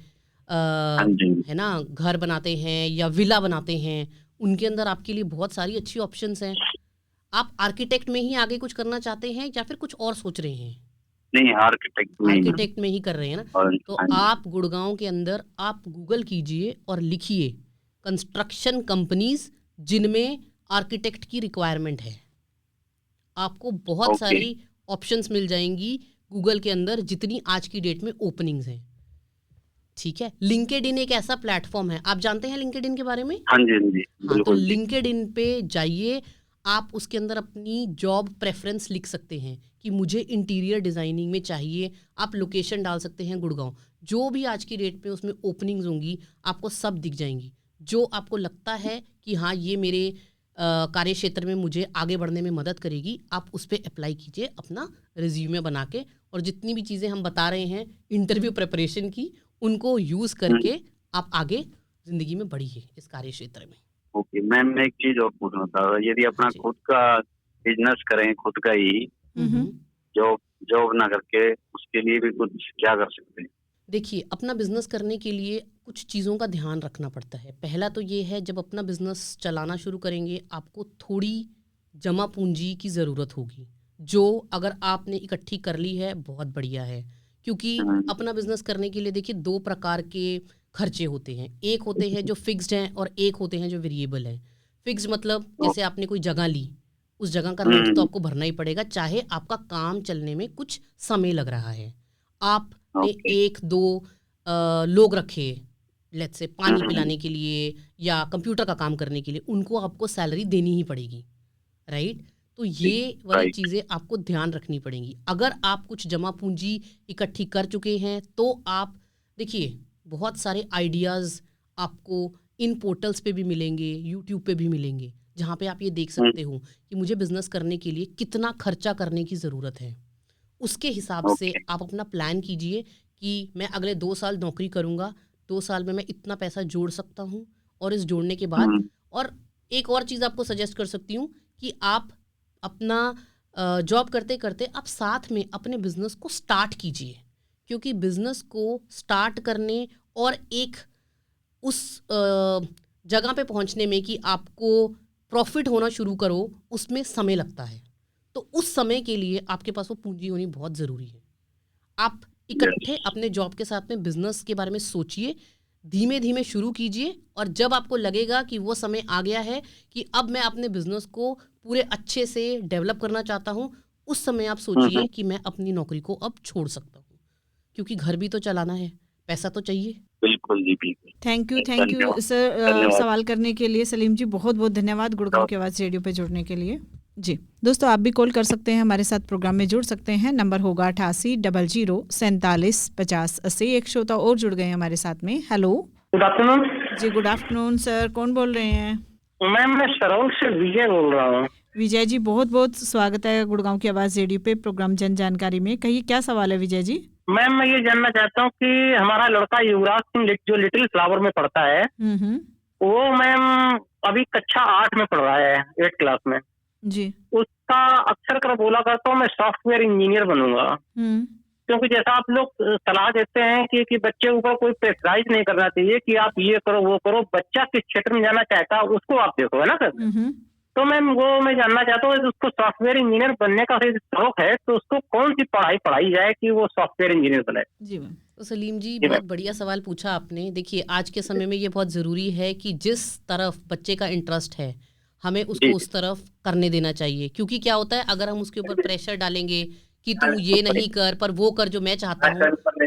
है ना, घर बनाते हैं या विला बनाते हैं, उनके अंदर आपके लिए बहुत सारी अच्छी ऑप्शंस हैं। आप आर्किटेक्ट में ही आगे कुछ करना चाहते हैं या फिर कुछ और सोच रहे हैं? नहीं, आर्किटेक्ट में ही कर रहे हैं ना। तो आप गुड़गांव के अंदर आप गूगल कीजिए और लिखिए कंस्ट्रक्शन कंपनीज जिनमें आर्किटेक्ट की रिक्वायरमेंट है। आपको बहुत सारी ऑप्शंस मिल जाएंगी गूगल के अंदर जितनी आज की डेट में ओपनिंग्स हैं। ठीक है, लिंक्डइन एक ऐसा प्लेटफॉर्म है, आप जानते हैं लिंक्डइन के बारे में? हाँ जी। हाँ, तो लिंक्डइन पे जाइए, आप उसके अंदर अपनी जॉब प्रेफरेंस लिख सकते हैं कि मुझे इंटीरियर डिजाइनिंग में चाहिए। आप लोकेशन डाल सकते हैं गुड़गांव, जो भी आज की डेट में उसमें ओपनिंग्स होंगी आपको सब दिख जाएंगी। जो आपको लगता है कि हाँ ये मेरे कार्य क्षेत्र में मुझे आगे बढ़ने में मदद करेगी, आप उस पर अप्लाई कीजिए अपना रिज्यूमे बना के। और जितनी भी चीज़ें हम बता रहे हैं इंटरव्यू प्रिपरेशन की, उनको यूज़ करके आप आगे ज़िंदगी में बढ़िए इस कार्य क्षेत्र में। ओके मैम, मैं एक चीज़ और पूछना था, यदि अपना खुद का बिजनेस करें, खुद का ही जॉब ना करके, उसके लिए भी कुछ क्या कर सकते हैं? देखिए, अपना बिजनेस करने के लिए कुछ चीज़ों का ध्यान रखना पड़ता है। पहला तो ये है, जब अपना बिजनेस चलाना शुरू करेंगे आपको थोड़ी जमा पूंजी की ज़रूरत होगी, जो अगर आपने इकट्ठी कर ली है बहुत बढ़िया है। क्योंकि अपना बिजनेस करने के लिए देखिए 2 प्रकार के खर्चे होते हैं। एक होते हैं जो फिक्स्ड हैं और एक होते हैं जो वेरिएबल हैं। फिक्स्ड मतलब जैसे आपने कोई जगह ली, उस जगह का रेंट तो आपको भरना ही पड़ेगा, चाहे आपका काम चलने में कुछ समय लग रहा है। आपने 1-2 लोग रखे, लेट्स से पानी पिलाने के लिए या कंप्यूटर का काम करने के लिए, उनको आपको सैलरी देनी ही पड़ेगी, राइट? तो ये वाली चीज़ें आपको ध्यान रखनी पड़ेंगी। अगर आप कुछ जमा पूंजी इकट्ठी कर चुके हैं तो आप देखिए बहुत सारे आइडियाज़ आपको इन पोर्टल्स पे भी मिलेंगे, यूट्यूब पे भी मिलेंगे, जहाँ पे आप ये देख सकते हो कि मुझे बिजनेस करने के लिए कितना खर्चा करने की ज़रूरत है। उसके हिसाब से आप अपना प्लान कीजिए कि मैं अगले 2 साल नौकरी करूँगा, 2 साल में मैं इतना पैसा जोड़ सकता हूँ। और इस जोड़ने के बाद और एक और चीज़ आपको सजेस्ट कर सकती हूँ कि आप अपना जॉब करते करते आप साथ में अपने बिजनेस को स्टार्ट कीजिए, क्योंकि बिजनेस को स्टार्ट करने और एक उस जगह पे पहुंचने में कि आपको प्रॉफिट होना शुरू करो, उसमें समय लगता है। तो उस समय के लिए आपके पास वो पूंजी होनी बहुत ज़रूरी है। आप इकट्ठे अपने जॉब के साथ में बिजनेस के बारे में सोचिए, धीमे धीमे शुरू कीजिए, और जब आपको लगेगा कि वो समय आ गया है कि अब मैं अपने बिजनेस को पूरे अच्छे से डेवलप करना चाहता हूँ, उस समय आप सोचिए कि मैं अपनी नौकरी को अब छोड़ सकता हूँ, क्योंकि घर भी तो चलाना है, पैसा तो चाहिए। बिल्कुल जी, बिल्कुल। थैंक यू सर सवाल करने के लिए। सलीम जी बहुत बहुत धन्यवाद गुड़गांव की आवाज़ रेडियो पे जुड़ने के लिए। जी दोस्तों, आप भी कॉल कर सकते हैं, हमारे साथ प्रोग्राम में जुड़ सकते हैं। नंबर होगा 8800475080। एक श्रोता और जुड़ गए हमारे साथ में। हेलो, गुड आफ्टरनून जी। गुड आफ्टरनून सर, कौन बोल रहे हैं? मैम मैं सरौल से विजय बोल रहा हूँ। विजय जी बहुत बहुत स्वागत है गुड़गांव की आवाज़ रेडियो पे प्रोग्राम जन जानकारी में। कहिए क्या सवाल है विजय जी? मैम मैं ये जानना चाहता हूँ कि हमारा लड़का युवराज सिंह जो लिटिल फ्लावर में पढ़ता है, वो मैम अभी कक्षा 8 में पढ़ रहा है, 8 क्लास में जी। उसका अक्सर कर बोला करता हूँ मैं सॉफ्टवेयर इंजीनियर बनूंगा, क्योंकि जैसा आप लोग सलाह देते हैं कि बच्चे के ऊपर कोई प्रेशराइज नहीं करना चाहिए कि आप ये करो वो करो, बच्चा किस क्षेत्र में जाना चाहता है उसको आप देखो, है ना सर? तो मैम वो मैं जानना चाहता हूँ, उसको सॉफ्टवेयर इंजीनियर बनने का शौक है तो उसको कौन सी पढ़ाई जाए कि वो सॉफ्टवेयर इंजीनियर बने? जी मैम। तो सलीम जी बहुत बढ़िया सवाल पूछा आपने। देखिए आज के समय में ये बहुत ज़रूरी है कि जिस तरफ बच्चे का इंटरेस्ट है हमें उसको उस तरफ करने देना चाहिए, क्योंकि क्या होता है अगर हम उसके ऊपर प्रेशर डालेंगे कि तू ये नहीं कर पर वो कर जो मैं चाहता हूँ,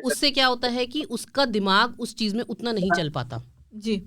उससे क्या होता है कि उसका दिमाग उस चीज़ में उतना नहीं चल पाता। जी।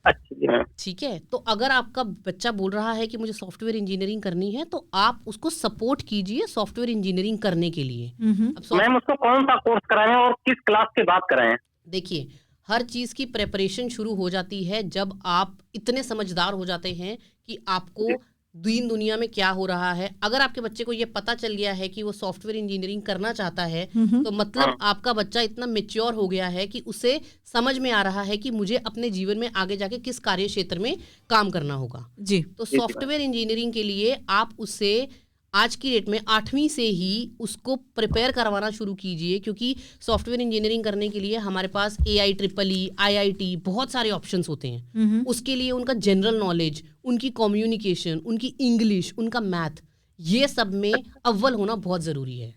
अच्छा, ठीक है। तो अगर आपका बच्चा बोल रहा है कि मुझे सॉफ्टवेयर इंजीनियरिंग करनी है, तो आप उसको सपोर्ट कीजिए सॉफ्टवेयर इंजीनियरिंग करने के लिए। अब मैम उसको कौन सा कोर्स कराएं और किस क्लास के बाद कराएं? देखिए, हर चीज की प्रेपरेशन शुरू हो जाती है जब आप इतने समझदार हो जाते हैं कि आपको दीन दुनिया में क्या हो रहा है। अगर आपके बच्चे को ये पता चल गया है कि वो सॉफ्टवेयर इंजीनियरिंग करना चाहता है, तो मतलब आपका बच्चा इतना मैच्योर हो गया है कि उसे समझ में आ रहा है कि मुझे अपने जीवन में आगे जाके किस कार्य क्षेत्र में काम करना होगा जी। तो सॉफ्टवेयर इंजीनियरिंग के लिए आप उससे आज की डेट में 8वीं से ही उसको प्रिपेयर करवाना शुरू कीजिए, क्योंकि सॉफ्टवेयर इंजीनियरिंग करने के लिए हमारे पास AIEEE, IIT बहुत सारे ऑप्शंस होते हैं। उसके लिए उनका जनरल नॉलेज, उनकी कम्युनिकेशन, उनकी इंग्लिश, उनका मैथ, ये सब में अव्वल होना बहुत ज़रूरी है।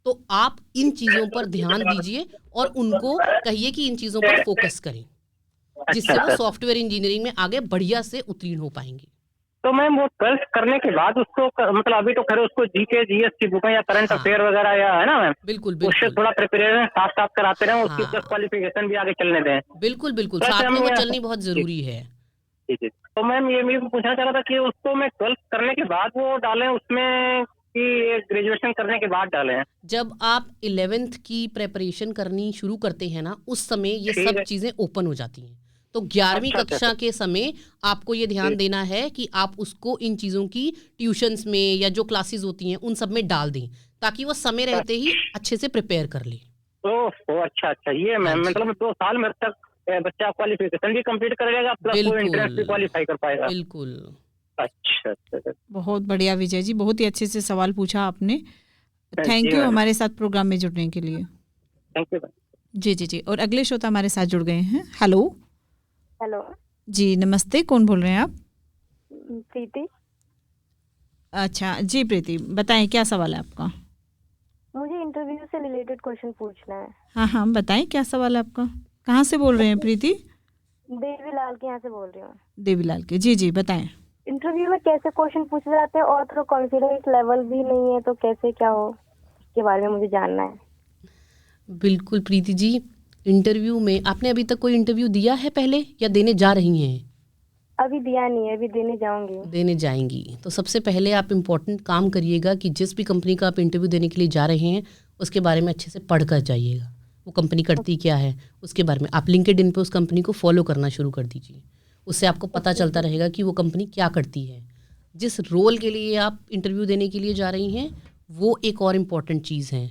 तो आप इन चीज़ों पर ध्यान दीजिए और उनको कहिए कि इन चीज़ों पर फोकस करें, जिससे वो सॉफ्टवेयर इंजीनियरिंग में आगे बढ़िया से उत्तीर्ण हो पाएंगे। तो मैम वो 12th करने के बाद उसको मतलब अभी तो खैर उसको GK GS की बुकें या करंट अफेयर वगैरह या है ना मैम, बिल्कुल उससे बिल्कुल थोड़ा प्रिपरेशन साथ कराते रहें, उसकी प्लस क्वालिफिकेशन भी आगे चलने दें। बिल्कुल बिल्कुल, साथ में वो चलनी बहुत जरूरी है। ठीक है। तो मैम ये मैं पूछना चाह रहा था कि उसको मैं 12th करने के बाद वो डालें उसमें कि ग्रेजुएशन करने के बाद डालें? जब आप 11th की प्रेपरेशन करनी शुरू करते हैं ना, उस समय ये सब चीजें ओपन हो जाती हैं। तो 11वीं कक्षा के समय आपको ये ध्यान देना है कि आप उसको इन चीज़ों की ट्यूशन्स में या जो क्लासेस होती हैं उन सब में डाल दें, ताकि वो समय रहते ही अच्छे से प्रिपेयर कर ले। तो अच्छा ये मैम मतलब 2 साल में तक बच्चा क्वालिफिकेशन भी कंप्लीट करेगा प्लस वो एंट्रेंस भी क्वालिफाई कर पाएगा। बिल्कुल। अच्छा। बहुत बढ़िया विजय जी, बहुत ही अच्छे से सवाल पूछा आपने। थैंक यू हमारे साथ प्रोग्राम में जुड़ने के लिए। Thank you. जी। और अगले श्रोता हमारे साथ जुड़ गए हैं। हेलो जी, नमस्ते, कौन बोल रहे हैं आप? प्रीति। अच्छा जी प्रीति, बताएं क्या सवाल है आपका? मुझे इंटरव्यू से रिलेटेड क्वेश्चन पूछना है। हाँ बताएं क्या सवाल है आपका? कहाँ से बोल रहे हैं प्रीति? देवीलाल के यहाँ से बोल रही हूँ। देवीलाल के, जी बताएं। इंटरव्यू में कैसे क्वेश्चन पूछे जाते हैं और थोड़ा कॉन्फिडेंस लेवल भी नहीं है, तो कैसे क्या हो इसके बारे में मुझे जानना है। बिल्कुल प्रीति जी, इंटरव्यू में आपने अभी तक कोई इंटरव्यू दिया है पहले या देने जा रही हैं? अभी दिया नहीं है, अभी देने जाऊंगी। देने जाएंगी तो सबसे पहले आप इम्पोर्टेंट काम करिएगा कि जिस भी कंपनी का आप इंटरव्यू देने के लिए जा रहे हैं उसके बारे में अच्छे से पढ़ कर जाइएगा। वो कंपनी करती क्या है उसके बारे में आप लिंक्डइन पे उस कंपनी को फॉलो करना शुरू कर दीजिए। उससे आपको पता चलता रहेगा कि वो कंपनी क्या करती है। जिस रोल के लिए आप इंटरव्यू देने के लिए जा रही हैं वो एक और इम्पॉर्टेंट चीज़ है।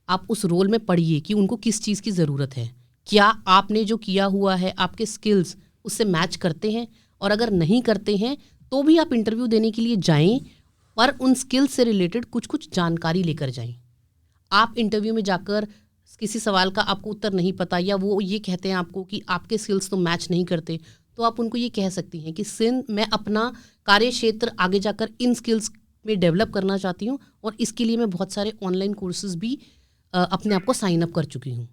आप उस रोल में पढ़िए कि उनको किस चीज़ की ज़रूरत है, क्या आपने जो किया हुआ है आपके स्किल्स उससे मैच करते हैं, और अगर नहीं करते हैं तो भी आप इंटरव्यू देने के लिए जाएं पर उन स्किल्स से रिलेटेड कुछ जानकारी लेकर जाएं। आप इंटरव्यू में जाकर किसी सवाल का आपको उत्तर नहीं पता या वो ये कहते हैं आपको कि आपके स्किल्स तो मैच नहीं करते, तो आप उनको ये कह सकती हैं कि मैं अपना कार्य क्षेत्र आगे जाकर इन स्किल्स में डेवलप करना चाहती हूँ और इसके लिए मैं बहुत सारे ऑनलाइन कोर्सेज भी अपने आप को साइन अप कर चुकी हूँ,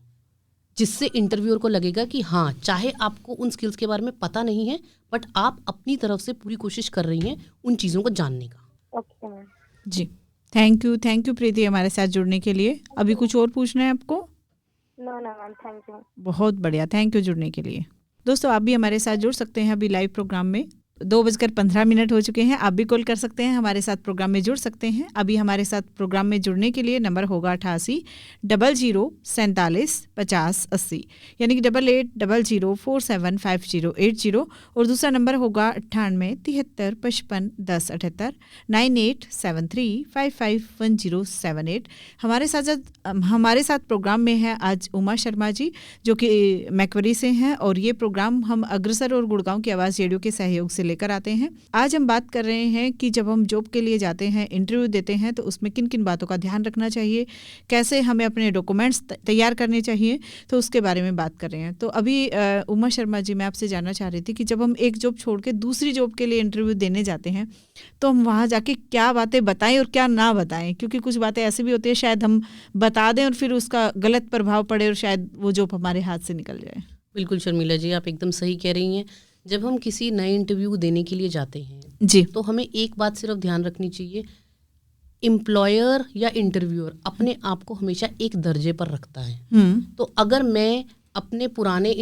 जिससे इंटरव्यूअर को लगेगा कि हाँ, चाहे आपको उन स्किल्स के बारे में पता नहीं है बट आप अपनी तरफ से पूरी कोशिश कर रही हैं उन चीज़ों को जानने का। Okay ma'am. जी, थैंक यू प्रीति हमारे साथ जुड़ने के लिए। अभी कुछ और पूछना है आपको? No ma'am, thank you. बहुत बढ़िया, थैंक यू जुड़ने के लिए। दोस्तों आप भी हमारे साथ जुड़ सकते हैं अभी लाइव प्रोग्राम में। 2:15 हो चुके हैं। आप भी कॉल कर सकते हैं, हमारे साथ प्रोग्राम में जुड़ सकते हैं। अभी हमारे साथ प्रोग्राम में जुड़ने के लिए नंबर होगा 88 00 47 50 80, यानी कि 8800 47 5080, और दूसरा नंबर होगा 98 73 55 10 78 9873 55 1078। हमारे साथ प्रोग्राम में है आज उमा शर्मा जी, जो कि मैक्वरी से हैं, और ये प्रोग्राम हम अग्रसर और गुड़गांव की आवाज़ रेडियो के सहयोग से लेकर आते हैं। आज हम बात कर रहे हैं कि जब हम जॉब के लिए जाते हैं, इंटरव्यू देते हैं, तो उसमें किन किन बातों का ध्यान रखना चाहिए, कैसे हमें अपने डॉक्यूमेंट्स तैयार करने चाहिए, तो उसके बारे में बात कर रहे हैं। तो अभी उमा शर्मा जी, मैं आपसे जानना चाह रही थी कि जब हम एक जॉब छोड़ के दूसरी जॉब के लिए इंटरव्यू देने जाते हैं तो हम वहाँ जाके क्या बातें बताएं और क्या ना बताएं, क्योंकि कुछ बातें ऐसी भी होती है शायद हम बता दें और फिर उसका गलत प्रभाव पड़े और शायद वो जॉब हमारे हाथ से निकल जाए। बिल्कुल शर्मिला जी, आप एकदम सही कह रही हैं। जब हम किसी नए इंटरव्यू देने के लिए जाते हैं जी, तो हमें एक बात सिर्फ ध्यान रखनी चाहिए, एम्प्लॉयर या इंटरव्यूअर अपने आप को हमेशा एक दर्जे पर रखता है। तो अगर मैं अपने पुराने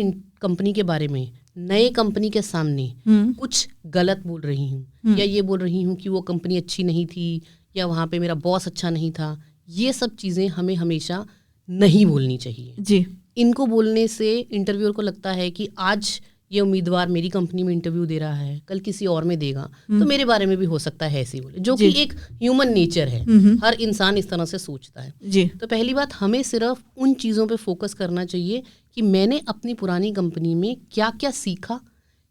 कंपनी के बारे में नए कंपनी के सामने कुछ गलत बोल रही हूँ या ये बोल रही हूँ कि वो कंपनी अच्छी नहीं थी या वहाँ पे मेरा बॉस अच्छा नहीं था, ये सब चीज़ें हमें हमेशा नहीं बोलनी चाहिए जी। इनको बोलने से इंटरव्यूअर को लगता है कि आज ये उम्मीदवार मेरी कंपनी में इंटरव्यू दे रहा है, कल किसी और में देगा तो मेरे बारे में भी हो सकता है ऐसे ही बोले, जो कि एक ह्यूमन नेचर है, हर इंसान इस तरह से सोचता है जी। तो पहली बात, हमें सिर्फ उन चीज़ों पे फोकस करना चाहिए कि मैंने अपनी पुरानी कंपनी में क्या क्या सीखा,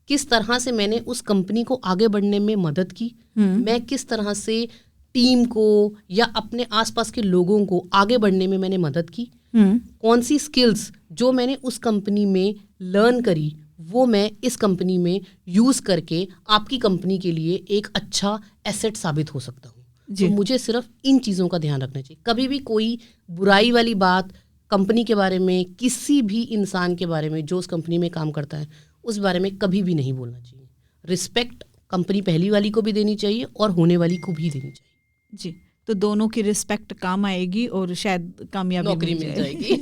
किस तरह से मैंने उस कंपनी को आगे बढ़ने में मदद की, मैं किस तरह से टीम को या अपने आसपास के लोगों को आगे बढ़ने में मैंने मदद की, कौन सी स्किल्स जो मैंने उस कंपनी में लर्न करी वो मैं इस कंपनी में यूज़ करके आपकी कंपनी के लिए एक अच्छा एसेट साबित हो सकता हूँ। तो मुझे सिर्फ इन चीज़ों का ध्यान रखना चाहिए। कभी भी कोई बुराई वाली बात कंपनी के बारे में, किसी भी इंसान के बारे में जो उस कंपनी में काम करता है उस बारे में कभी भी नहीं बोलना चाहिए। रिस्पेक्ट कंपनी पहली वाली को भी देनी चाहिए और होने वाली को भी देनी चाहिए जी। तो दोनों की रिस्पेक्ट काम आएगी और शायद कामयाबी नौकरी मिल जाएगी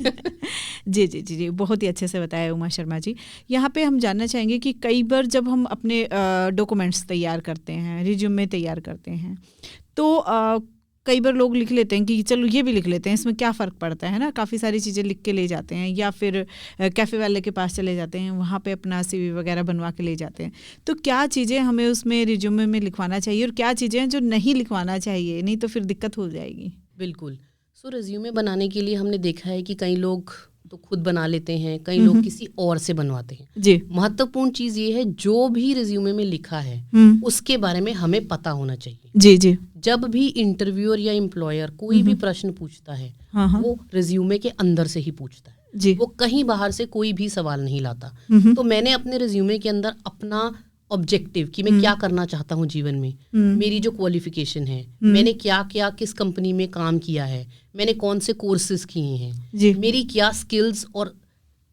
जी जी जी जी, बहुत ही अच्छे से बताया उमा शर्मा जी। यहाँ पे हम जानना चाहेंगे कि कई बार जब हम अपने डॉक्यूमेंट्स तैयार करते हैं, रिज्यूमे तैयार करते हैं, तो कई बार लोग लिख लेते हैं कि चलो ये भी लिख लेते हैं, इसमें क्या फ़र्क पड़ता है ना, काफ़ी सारी चीज़ें लिख के ले जाते हैं, या फिर कैफ़े वाले के पास चले जाते हैं, वहाँ पे अपना CV वगैरह बनवा के ले जाते हैं। तो क्या चीज़ें हमें उसमें रिज्यूमे में लिखवाना चाहिए और क्या चीज़ें जो नहीं लिखवाना चाहिए, नहीं तो फिर दिक्कत हो जाएगी? बिल्कुल। सो रिज्यूमे बनाने के लिए हमने देखा है कि कई लोग तो खुद बना लेते हैं, कई लोग किसी और से बनवाते हैं जी। महत्वपूर्ण चीज़ ये है जो भी रिज्यूमे में लिखा है उसके बारे में हमें पता होना चाहिए जी जी। जब भी इंटरव्यूअर या एम्प्लॉयर कोई भी प्रश्न पूछता है वो रिज्यूमे के अंदर से ही पूछता है जी। वो कहीं बाहर से कोई भी सवाल नहीं लाता। तो मैंने अपने रिज्यूमे के अंदर अपना ऑब्जेक्टिव कि मैं क्या करना चाहता हूँ जीवन में, मेरी जो क्वालिफिकेशन है, मैंने क्या क्या किस कंपनी में काम किया है, मैंने कौन से कोर्सेज किए हैं, मेरी क्या स्किल्स, और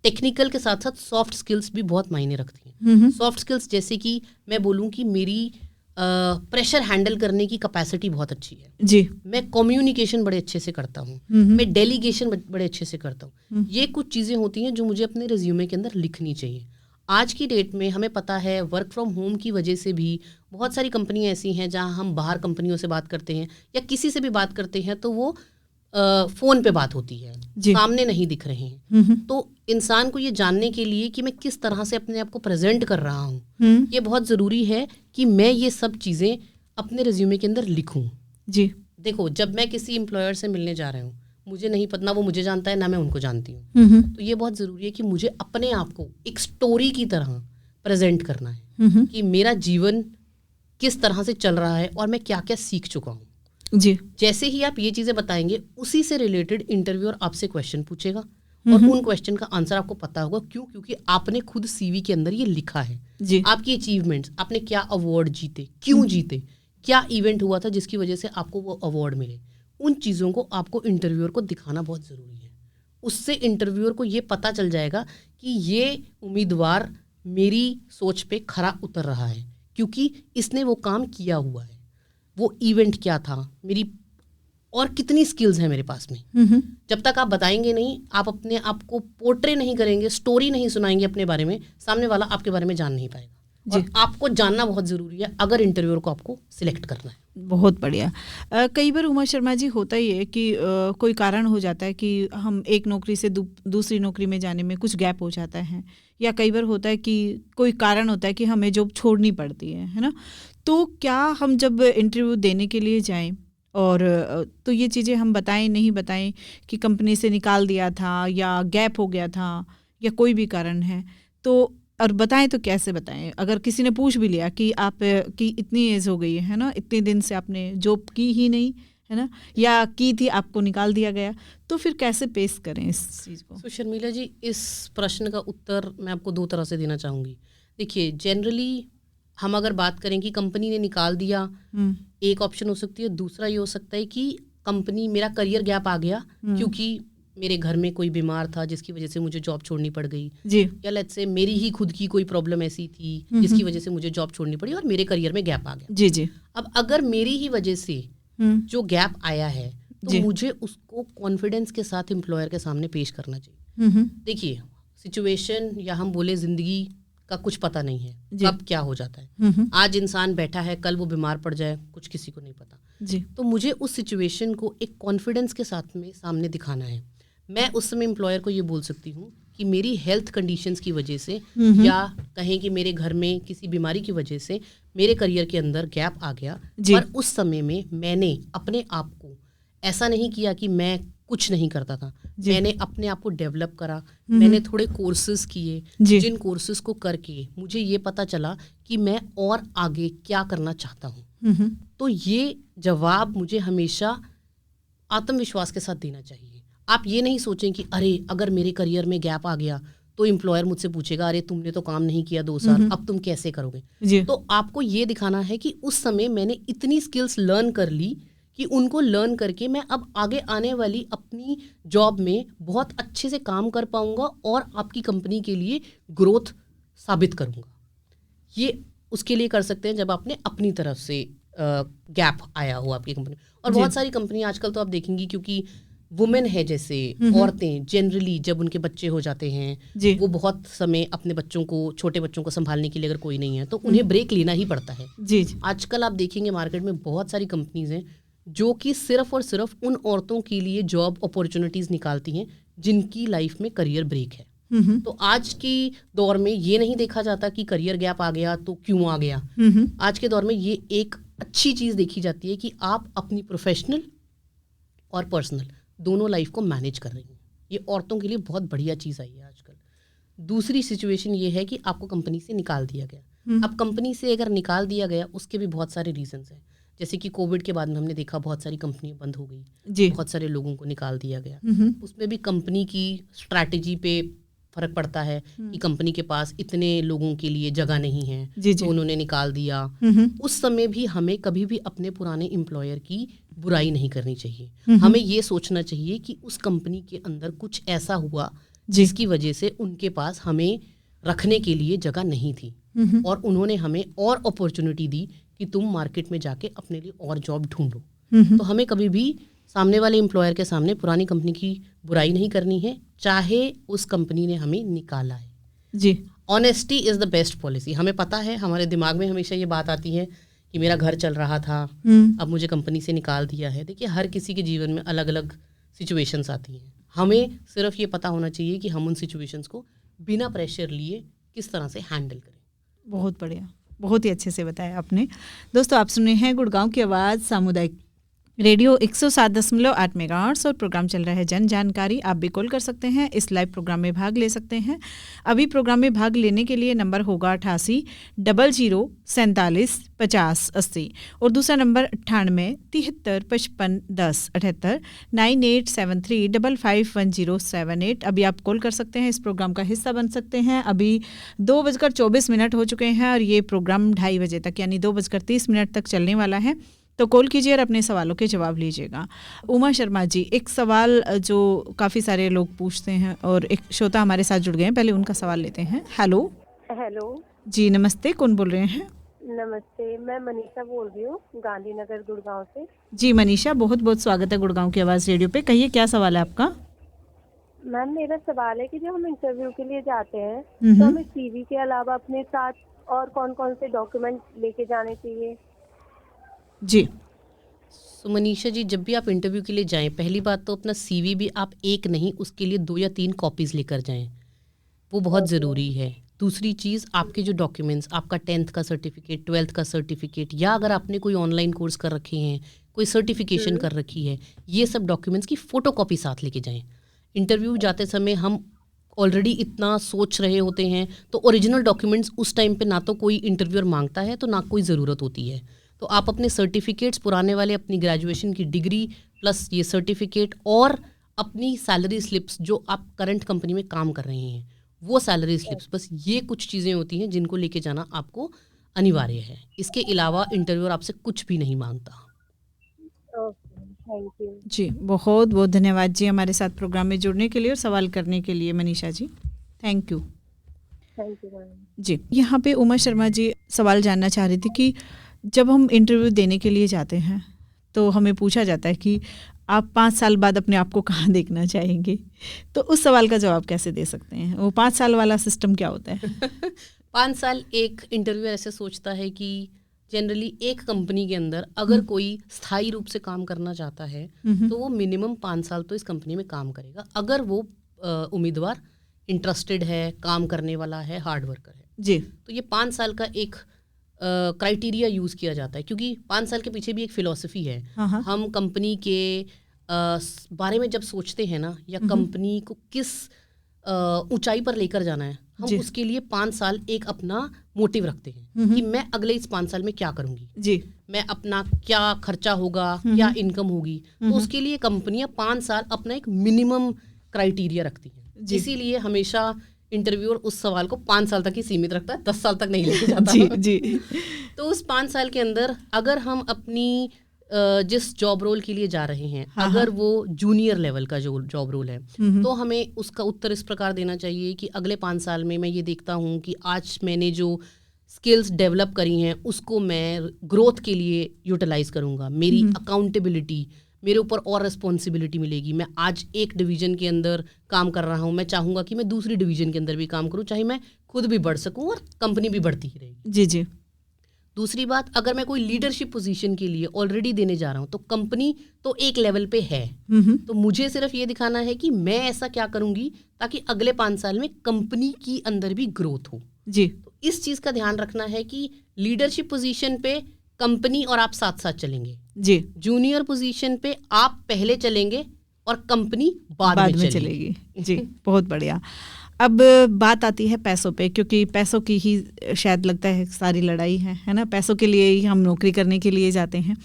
टेक्निकल के साथ साथ सॉफ्ट स्किल्स भी बहुत मायने रखती हैं। सॉफ्ट स्किल्स जैसे कि मैं बोलूँ कि मेरी प्रेशर हैंडल करने की कैपेसिटी बहुत अच्छी है जी। मैं कम्युनिकेशन बड़े अच्छे से करता हूँ, मैं डेलीगेशन बड़े अच्छे से करता हूँ। ये कुछ चीज़ें होती हैं जो मुझे अपने रिज्यूमे के अंदर लिखनी चाहिए। आज की डेट में हमें पता है वर्क फ्रॉम होम की वजह से भी बहुत सारी कंपनियां ऐसी हैं जहां हम बाहर कंपनियों से बात करते हैं या किसी से भी बात करते हैं तो वो फ़ोन पे बात होती है, सामने नहीं दिख रहे हैं। तो इंसान को ये जानने के लिए कि मैं किस तरह से अपने आप को प्रेजेंट कर रहा हूँ, ये बहुत ज़रूरी है कि मैं ये सब चीज़ें अपने रिज्यूमे के अंदर लिखूँ जी। देखो, जब मैं किसी एम्प्लॉयर से मिलने जा रहा हूँ, मुझे नहीं पता, ना वो मुझे जानता है ना मैं उनको जानती हूँ, तो ये बहुत ज़रूरी है कि मुझे अपने आप को एक स्टोरी की तरह प्रेजेंट करना है कि मेरा जीवन किस तरह से चल रहा है और मैं क्या क्या सीख चुका हूँ जी। जैसे ही आप ये चीज़ें बताएंगे उसी से रिलेटेड इंटरव्यूअर आपसे क्वेश्चन पूछेगा और उन क्वेश्चन का आंसर आपको पता होगा। क्यों? क्योंकि आपने खुद CV के अंदर ये लिखा है जी। आपकी अचीवमेंट्स, आपने क्या अवार्ड जीते, क्यों जीते, क्या इवेंट हुआ था जिसकी वजह से आपको वो अवार्ड मिले, उन चीज़ों को आपको इंटरव्यूअर को दिखाना बहुत ज़रूरी है। उससे इंटरव्यूअर को ये पता चल जाएगा कि ये उम्मीदवार मेरी सोच पे खरा उतर रहा है क्योंकि इसने वो काम किया हुआ है, वो इवेंट क्या था, मेरी और कितनी स्किल्स हैं मेरे पास में। जब तक आप बताएंगे नहीं, आप अपने आप को पोर्ट्रे नहीं करेंगे, स्टोरी नहीं सुनाएंगे अपने बारे में, सामने वाला आपके बारे में जान नहीं पाएगा। और आपको जानना बहुत ज़रूरी है अगर इंटरव्यूअर को आपको सिलेक्ट करना है। बहुत बढ़िया। कई बार उमा शर्मा जी होता ही है कि कोई कारण हो जाता है कि हम एक नौकरी से दूसरी नौकरी में जाने में कुछ गैप हो जाता है, या कई बार होता है कि कोई कारण होता है कि हमें जॉब छोड़नी पड़ती है ना। तो क्या हम जब इंटरव्यू देने के लिए जाएं और तो ये चीज़ें हम बताएं नहीं बताएं कि कंपनी से निकाल दिया था या गैप हो गया था या कोई भी कारण है, तो और बताएं तो कैसे बताएं? अगर किसी ने पूछ भी लिया कि आप की इतनी एज हो गई है ना, इतने दिन से आपने जॉब की ही नहीं है ना, या की थी आपको निकाल दिया गया, तो फिर कैसे पेश करें इस चीज़ को? तो शर्मिला जी, इस प्रश्न का उत्तर मैं आपको 2 तरह से देना चाहूँगी। देखिए, जनरली हम अगर बात करें कि कंपनी ने निकाल दिया, एक ऑप्शन हो सकती है। दूसरा ये हो सकता है कि कंपनी, मेरा करियर गैप आ गया क्योंकि मेरे घर में कोई बीमार था जिसकी वजह से मुझे जॉब छोड़नी पड़ गई जी। या लेट्स से मेरी ही खुद की कोई प्रॉब्लम ऐसी थी जिसकी वजह से मुझे जॉब छोड़नी पड़ी और मेरे करियर में गैप आ गया जी जी। अब अगर मेरी ही वजह से जो गैप आया है तो मुझे उसको कॉन्फिडेंस के साथ एम्प्लॉयर के सामने पेश करना चाहिए। देखिए, सिचुएशन या हम बोले ज़िंदगी का कुछ पता नहीं है, कब क्या हो जाता है। आज इंसान बैठा है, कल वो बीमार पड़ जाए, कुछ किसी को नहीं पता जी। तो मुझे उस सिचुएशन को एक कॉन्फिडेंस के साथ में सामने दिखाना है। मैं उस समय एम्प्लॉयर को ये बोल सकती हूँ कि मेरी हेल्थ कंडीशंस की वजह से या कहें कि मेरे घर में किसी बीमारी की वजह से मेरे करियर के अंदर गैप आ गया, पर उस समय में मैंने अपने आप को ऐसा नहीं किया कि मैं कुछ नहीं करता था, मैंने अपने आप को डेवलप करा, मैंने थोड़े कोर्सेज किए, जिन कोर्सेज को करके मुझे ये पता चला कि मैं और आगे क्या करना चाहता हूँ। तो ये जवाब मुझे हमेशा आत्मविश्वास के साथ देना चाहिए। आप ये नहीं सोचें कि अरे अगर मेरे करियर में गैप आ गया तो एम्प्लॉयर मुझसे पूछेगा अरे तुमने तो काम नहीं किया 2 साल, अब तुम कैसे करोगे। तो आपको ये दिखाना है कि उस समय मैंने इतनी स्किल्स लर्न कर ली कि उनको लर्न करके मैं अब आगे आने वाली अपनी जॉब में बहुत अच्छे से काम कर पाऊंगा और आपकी कंपनी के लिए ग्रोथ साबित करूंगा। ये उसके लिए कर सकते हैं जब आपने अपनी तरफ से गैप आया हो आपकी कंपनी। और बहुत सारी कंपनी आजकल तो आप देखेंगी, क्योंकि वुमेन है जैसे औरतें जनरली जब उनके बच्चे हो जाते हैं वो बहुत समय अपने बच्चों को, छोटे बच्चों को संभालने के लिए अगर कोई नहीं है तो उन्हें ब्रेक लेना ही पड़ता है जी। आजकल आप देखेंगे मार्केट में बहुत सारी कंपनीज हैं जो कि सिर्फ और सिर्फ उन औरतों के लिए जॉब अपॉर्चुनिटीज निकालती हैं जिनकी लाइफ में करियर ब्रेक है। तो आज की दौर में ये नहीं देखा जाता कि करियर गैप आ गया तो क्यों आ गया। आज के दौर में ये एक अच्छी चीज़ देखी जाती है कि आप अपनी प्रोफेशनल और पर्सनल दोनों लाइफ को मैनेज कर रही हैं। ये औरतों के लिए बहुत बढ़िया चीज़ आई है आजकल। दूसरी सिचुएशन ये है कि आपको कंपनी से निकाल दिया गया। अब कंपनी से अगर निकाल दिया गया उसके भी बहुत सारे रीजंस हैं, जैसे कि कोविड के बाद में हमने देखा बहुत सारी कंपनियां बंद हो गई, बहुत सारे लोगों को निकाल दिया गया। उसमें भी कंपनी की स्ट्रैटेजी पे फर्क पड़ता है कि कंपनी के पास इतने लोगों के लिए जगह नहीं है तो उन्होंने निकाल दिया। उस समय भी हमें कभी भी अपने पुराने एम्प्लॉयर की बुराई नहीं करनी चाहिए। हमें ये सोचना चाहिए कि उस कंपनी के अंदर कुछ ऐसा हुआ जिसकी वजह से उनके पास हमें रखने के लिए जगह नहीं थी और उन्होंने हमें और अपॉर्चुनिटी दी कि तुम मार्केट में जाके अपने लिए और जॉब ढूंढो। तो हमें कभी भी सामने वाले एम्प्लॉयर के सामने पुरानी कंपनी की बुराई नहीं करनी है, चाहे उस कंपनी ने हमें निकाला है जी। Honesty is the best policy. हमें पता है, हमारे दिमाग में हमेशा ये बात आती है कि मेरा घर चल रहा था, अब मुझे कंपनी से निकाल दिया है। देखिए, हर किसी के जीवन में अलग अलग सिचुएशंस आती हैं। हमें सिर्फ ये पता होना चाहिए कि हम उन सिचुएशंस को बिना प्रेशर लिए किस तरह से हैंडल करें। बहुत बढ़िया, बहुत ही अच्छे से बताया आपने। दोस्तों, आप सुने हैं गुड़गांव की आवाज़ सामुदायिक रेडियो 107.8 मेगाहर्ट्ज़ और प्रोग्राम चल रहा है जन जानकारी। आप भी कॉल कर सकते हैं, इस लाइव प्रोग्राम में भाग ले सकते हैं। अभी प्रोग्राम में भाग लेने के लिए नंबर होगा 88 00 47 50 80 और दूसरा नंबर 98 73 55 10 78 9873 551078। अभी आप कॉल कर सकते हैं, इस प्रोग्राम का हिस्सा बन सकते हैं। अभी 2:24 हो चुके हैं और ये प्रोग्राम 2:30 बजे तक यानी 2:30 तक चलने वाला है। तो कॉल कीजिए और अपने सवालों के जवाब लीजिएगा। उमा शर्मा जी, एक सवाल जो काफ़ी सारे लोग पूछते हैं और एक श्रोता हमारे साथ जुड़ गए हैं, पहले उनका सवाल लेते हैं। हेलो जी, नमस्ते, कौन बोल रहे हैं? नमस्ते, मैं मनीषा बोल रही हूँ, गांधीनगर गुड़गांव से। जी मनीषा, बहुत बहुत स्वागत है गुड़गांव की आवाज़ रेडियो पे। कहिए, क्या सवाल है आपका? मैम, मेरा सवाल है कि जब हम इंटरव्यू के लिए जाते हैं तो हमें CV के अलावा अपने साथ और कौन कौन से डॉक्यूमेंट लेके जाने चाहिए? जी मनीषा जी, जब भी आप इंटरव्यू के लिए जाएं, पहली बात तो अपना CV भी आप एक नहीं, उसके लिए 2 या 3 कॉपीज़ लेकर जाएं, वो बहुत ज़रूरी है। दूसरी चीज़, आपके जो डॉक्यूमेंट्स, आपका 10th का सर्टिफिकेट, 12th का सर्टिफिकेट, या अगर आपने कोई ऑनलाइन कोर्स कर रखे हैं, कोई सर्टिफिकेशन कर रखी है, ये सब डॉक्यूमेंट्स की फ़ोटोकॉपी साथ लेके जाएँ। इंटरव्यू जाते समय हम ऑलरेडी इतना सोच रहे होते हैं, तो ओरिजिनल डॉक्यूमेंट्स उस टाइम पे ना तो कोई इंटरव्यूअर मांगता है, तो ना कोई ज़रूरत होती है। तो आप अपने सर्टिफिकेट्स पुराने वाले, अपनी ग्रेजुएशन की डिग्री प्लस ये सर्टिफिकेट और अपनी सैलरी स्लिप्स जो आप करंट कंपनी में काम कर रहे हैं, वो सैलरी स्लिप्स, बस ये कुछ चीज़ें होती हैं जिनको लेके जाना आपको अनिवार्य है। इसके अलावा इंटरव्यूअर आपसे कुछ भी नहीं मांगता। जी, बहुत बहुत धन्यवाद जी हमारे साथ प्रोग्राम में जुड़ने के लिए और सवाल करने के लिए मनीषा जी। थैंक यू जी। यहाँ पे उमा शर्मा जी सवाल जानना चाह रही थी कि जब हम इंटरव्यू देने के लिए जाते हैं तो हमें पूछा जाता है कि आप 5 साल बाद अपने आप को कहाँ देखना चाहेंगे, तो उस सवाल का जवाब कैसे दे सकते हैं? वो 5 साल वाला सिस्टम क्या होता है? 5 साल एक इंटरव्यूअर ऐसे सोचता है कि जनरली एक कंपनी के अंदर अगर कोई स्थायी रूप से काम करना चाहता है तो वो मिनिमम 5 साल तो इस कंपनी में काम करेगा, अगर वो उम्मीदवार इंटरेस्टेड है, काम करने वाला है, हार्ड वर्कर है जी। तो ये 5 साल का एक क्राइटेरिया यूज़ किया जाता है, क्योंकि 5 साल के पीछे भी एक फिलॉसफी है। हम कंपनी के बारे में जब सोचते हैं ना, या कंपनी को किस ऊंचाई पर लेकर जाना है, हम उसके लिए 5 साल एक अपना मोटिव रखते हैं कि मैं अगले इस 5 साल में क्या करूंगी जी, मैं अपना क्या खर्चा होगा, क्या इनकम होगी, तो उसके लिए कंपनियां 5 साल अपना एक मिनिमम क्राइटेरिया रखती हैं। इसीलिए हमेशा इंटरव्यूअर उस सवाल को 5 साल तक ही सीमित रखता है, 10 साल तक नहीं लेके जाता जी जी। तो उस 5 साल के अंदर अगर हम अपनी जिस जॉब रोल के लिए जा रहे हैं, अगर वो जूनियर लेवल का जो जॉब रोल है, तो हमें उसका उत्तर इस प्रकार देना चाहिए कि अगले 5 साल में मैं ये देखता हूँ कि आज मैंने जो स्किल्स डेवलप करी हैं उसको मैं ग्रोथ के लिए यूटिलाइज करूँगा, मेरी अकाउंटेबिलिटी, मेरे ऊपर और रिस्पॉन्सिबिलिटी मिलेगी। मैं आज एक डिवीज़न के अंदर काम कर रहा हूँ, मैं चाहूँगा कि मैं दूसरी डिवीज़न के अंदर भी काम करूँ, चाहे मैं खुद भी बढ़ सकूँ और कंपनी भी बढ़ती ही रहेगी। जी जी। दूसरी बात, अगर मैं कोई लीडरशिप पोजीशन के लिए ऑलरेडी देने जा रहा हूँ तो कंपनी तो एक लेवल पे है, तो मुझे सिर्फ ये दिखाना है कि मैं ऐसा क्या करूँगी ताकि अगले 5 साल में कंपनी की अंदर भी ग्रोथ हो जी। तो इस चीज़ का ध्यान रखना है कि लीडरशिप पोजीशन पे कंपनी और आप साथ साथ चलेंगे जी, जूनियर पोजीशन पे आप पहले चलेंगे और कंपनी बाद में चलेगी जी। बहुत बढ़िया। अब बात आती है पैसों पे, क्योंकि पैसों की ही शायद लगता है सारी लड़ाई है ना, पैसों के लिए ही हम नौकरी करने के लिए जाते हैं।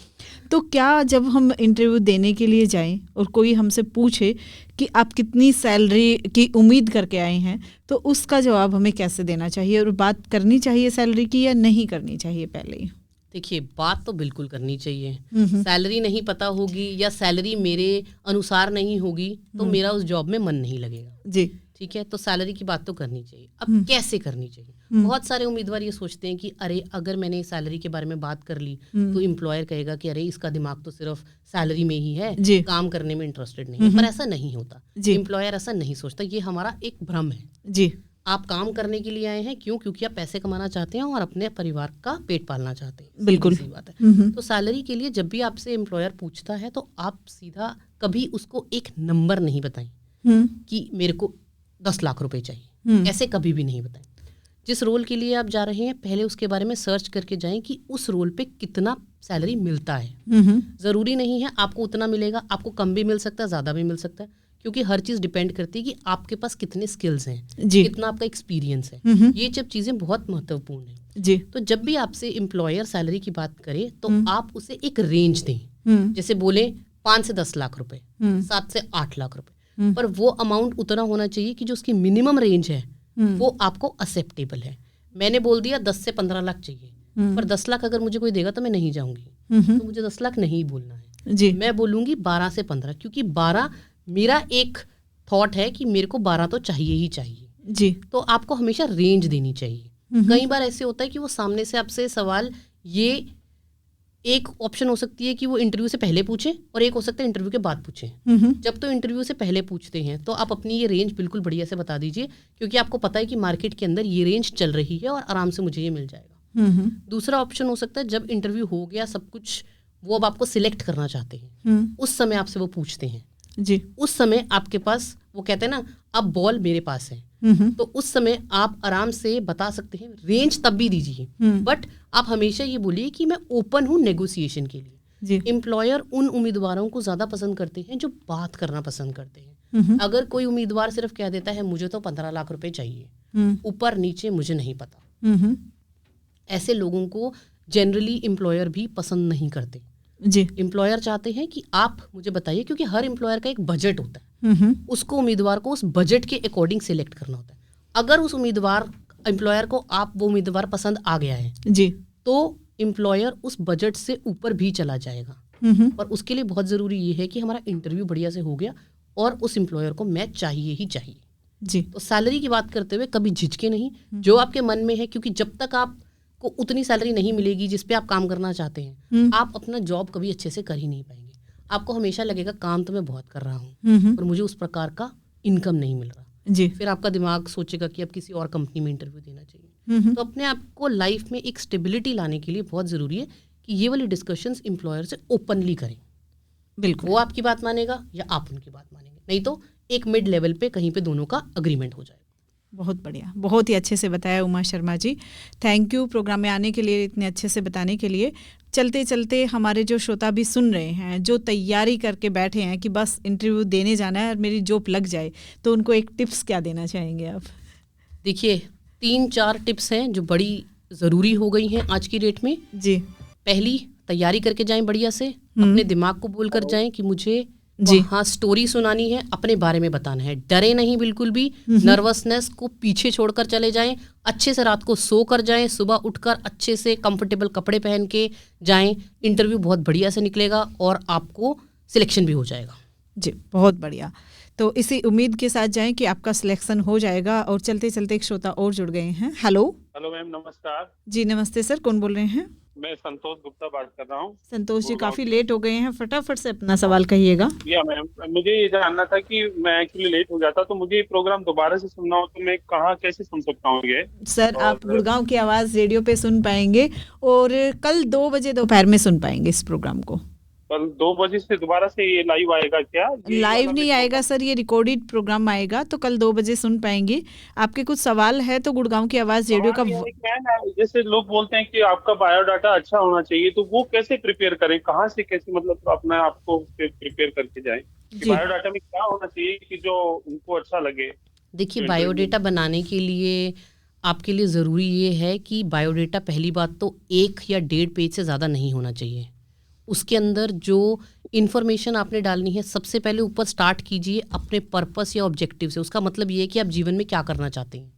तो क्या जब हम इंटरव्यू देने के लिए जाएं और कोई हमसे पूछे कि आप कितनी सैलरी की उम्मीद करके आए हैं, तो उसका जवाब हमें कैसे देना चाहिए, और बात करनी चाहिए सैलरी की या नहीं करनी चाहिए पहले ही? देखिए, बात तो बिल्कुल करनी चाहिए। सैलरी नहीं पता होगी या सैलरी मेरे अनुसार नहीं होगी तो मेरा उस जॉब में मन नहीं लगेगा जी, ठीक है। तो सैलरी की बात तो करनी चाहिए। अब कैसे करनी चाहिए? बहुत सारे उम्मीदवार ये सोचते हैं कि अरे अगर मैंने सैलरी के बारे में बात कर ली तो एम्प्लॉयर कहेगा कि अरे इसका दिमाग तो सिर्फ सैलरी में ही है, काम करने में इंटरेस्टेड नहीं है। पर ऐसा नहीं होता, एम्प्लॉयर ऐसा नहीं सोचता, ये हमारा एक भ्रम है जी। आप काम करने के लिए आए हैं, क्यों? क्योंकि आप पैसे कमाना चाहते हैं और अपने परिवार का पेट पालना चाहते हैं। बिल्कुल सही बात है। तो सैलरी के लिए जब भी आपसे एम्प्लॉयर पूछता है तो आप सीधा कभी उसको एक नंबर नहीं बताएं कि मेरे को 10 लाख रुपए चाहिए, ऐसे कभी भी नहीं बताएं। जिस रोल के लिए आप जा रहे हैं पहले उसके बारे में सर्च करके जाएं कि उस रोल पे कितना सैलरी मिलता है। ज़रूरी नहीं है आपको उतना मिलेगा, आपको कम भी मिल सकता है, ज़्यादा भी मिल सकता है, क्योंकि हर चीज़ डिपेंड करती है कि आपके पास कितने स्किल्स हैं, कितना आपका एक्सपीरियंस है। ये सब चीज़ें बहुत महत्वपूर्ण हैं जी। तो जब भी आपसे एम्प्लॉयर सैलरी की बात करे तो आप उसे एक रेंज दें। जैसे बोले 5 से 10 लाख रुपए, 7 से 8 लाख रुपए, पर वो अमाउंट उतना होना चाहिए कि जो उसकी मिनिमम रेंज है वो आपको एक्सेप्टेबल है। मैंने बोल दिया 10 से 15 लाख चाहिए, पर 10 लाख अगर मुझे कोई देगा तो मैं नहीं जाऊंगी, तो मुझे 10 लाख नहीं बोलना है जी। मैं बोलूंगी 12 से 15, क्योंकि 12 मेरा एक थॉट है कि मेरे को 12 तो चाहिए ही चाहिए जी। तो आपको हमेशा रेंज देनी चाहिए। कई बार ऐसे होता है कि वो सामने से आपसे सवाल, ये एक ऑप्शन हो सकती है कि वो इंटरव्यू से पहले पूछे और एक हो सकता है इंटरव्यू के बाद पूछे। जब तो इंटरव्यू से पहले पूछते हैं तो आप अपनी ये रेंज बिल्कुल बढ़िया से बता दीजिए, क्योंकि आपको पता है कि मार्केट के अंदर ये रेंज चल रही है और आराम से मुझे ये मिल जाएगा। दूसरा ऑप्शन हो सकता है जब इंटरव्यू हो गया सब कुछ, वो अब आपको सिलेक्ट करना चाहते हैं, उस समय आपसे वो पूछते हैं जी। उस समय आपके पास, वो कहते हैं ना, अब बॉल मेरे पास है, तो उस समय आप आराम से बता सकते हैं। रेंज तब भी दीजिए, बट आप हमेशा ये बोलिए कि मैं ओपन हूँ नेगोशिएशन के लिए। एम्प्लॉयर उन उम्मीदवारों को ज़्यादा पसंद करते हैं जो बात करना पसंद करते हैं। अगर कोई उम्मीदवार सिर्फ कह देता है मुझे तो 15 लाख रुपए चाहिए, ऊपर नीचे मुझे नहीं पता, ऐसे लोगों को जनरली एम्प्लॉयर भी पसंद नहीं करते जी। एम्प्लॉयर चाहते हैं कि आप मुझे बताइए, क्योंकि हर एम्प्लॉयर का एक बजट होता है, उसको उम्मीदवार को उस बजट के अकॉर्डिंग सिलेक्ट करना होता है। अगर उस एम्प्लॉयर को आप वो उम्मीदवार पसंद आ गया है जी, तो एम्प्लॉयर उस बजट से ऊपर भी चला जाएगा। पर उसके लिए बहुत ज़रूरी ये है कि हमारा इंटरव्यू बढ़िया से हो गया और उस एम्प्लॉयर को मैच चाहिए ही चाहिए जी। तो सैलरी की बात करते हुए कभी झिझके नहीं, जो आपके मन में है, क्योंकि जब तक आप को उतनी सैलरी नहीं मिलेगी जिस पे आप काम करना चाहते हैं, आप अपना जॉब कभी अच्छे से कर ही नहीं पाएंगे। आपको हमेशा लगेगा काम तो मैं बहुत कर रहा हूँ पर मुझे उस प्रकार का इनकम नहीं मिल रहा जी। फिर आपका दिमाग सोचेगा कि अब किसी और कंपनी में इंटरव्यू देना चाहिए। तो अपने आप को लाइफ में एक स्टेबिलिटी लाने के लिए बहुत ज़रूरी है कि ये वाली डिस्कशंस एम्प्लॉयर से ओपनली करें। बिल्कुल, वो आपकी बात मानेगा या आप उनकी बात मानेंगे, नहीं तो एक मिड लेवल पे कहीं पे दोनों का अग्रीमेंट हो जाएगा। बहुत बढ़िया, बहुत ही अच्छे से बताया Uma Sharma ji, thank you programme में आने के लिए, इतने अच्छे से बताने के लिए। चलते चलते हमारे जो श्रोता भी सुन रहे हैं, जो तैयारी करके बैठे हैं कि बस इंटरव्यू देने जाना है और मेरी जॉब लग जाए, तो उनको एक टिप्स क्या देना चाहेंगे आप? देखिए 3-4 टिप्स हैं जो बड़ी ज़रूरी हो गई हैं आज की डेट में जी। पहली, तैयारी करके जाएं बढ़िया से, अपने दिमाग को बोल कर जाएं कि मुझे हाँ स्टोरी सुनानी है, अपने बारे में बताना है, डरे नहीं बिल्कुल भी, नर्वसनेस को पीछे छोड़कर चले जाएं, अच्छे से रात को सो कर जाएं, सुबह उठकर अच्छे से कंफर्टेबल कपड़े पहन के जाएं, इंटरव्यू बहुत बढ़िया से निकलेगा और आपको सिलेक्शन भी हो जाएगा जी। बहुत बढ़िया, तो इसी उम्मीद के साथ जाएं कि आपका सिलेक्शन हो जाएगा। और चलते चलते एक श्रोता और जुड़ गए हैं। हेलो मैम, नमस्कार जी। नमस्ते सर, कौन बोल रहे हैं? मैं संतोष गुप्ता बात कर रहा हूँ। संतोष जी, काफी लेट हो गए हैं, फटाफट से अपना सवाल कहिएगा। मैम, मुझे ये जानना था कि मैं एक्चुअली लेट हो जाता तो मुझे ये प्रोग्राम दोबारा से सुनना हो तो मैं कहाँ कैसे सुन सकता हूँ ये? सर आप गुड़गांव की आवाज रेडियो पे सुन पाएंगे और कल 2 बजे दोपहर में सुन पाएंगे इस प्रोग्राम को। कल 2 बजे से दोबारा से ये लाइव आएगा क्या? लाइव नहीं आएगा सर, ये रिकॉर्डेड प्रोग्राम आएगा, तो कल 2 बजे सुन पाएंगे। आपके कुछ सवाल है तो गुड़गांव की आवाज रेडियो का जैसे लोग बोलते हैं कि आपका बायोडाटा अच्छा होना चाहिए, तो वो कैसे प्रिपेयर करें, कहाँ से कैसे मतलब अपने आप को प्रिपेयर करके जाएं? बायोडाटा में क्या होना चाहिए कि जो उनको अच्छा लगे? देखिए, बायोडाटा बनाने के लिए आपके लिए ज़रूरी ये है कि बायोडाटा पहली बात तो 1 या 1.5 पेज से ज़्यादा नहीं होना चाहिए। उसके अंदर जो इन्फॉर्मेशन आपने डालनी है, सबसे पहले ऊपर स्टार्ट कीजिए अपने पर्पस या ऑब्जेक्टिव से। उसका मतलब ये है कि आप जीवन में क्या करना चाहते हैं।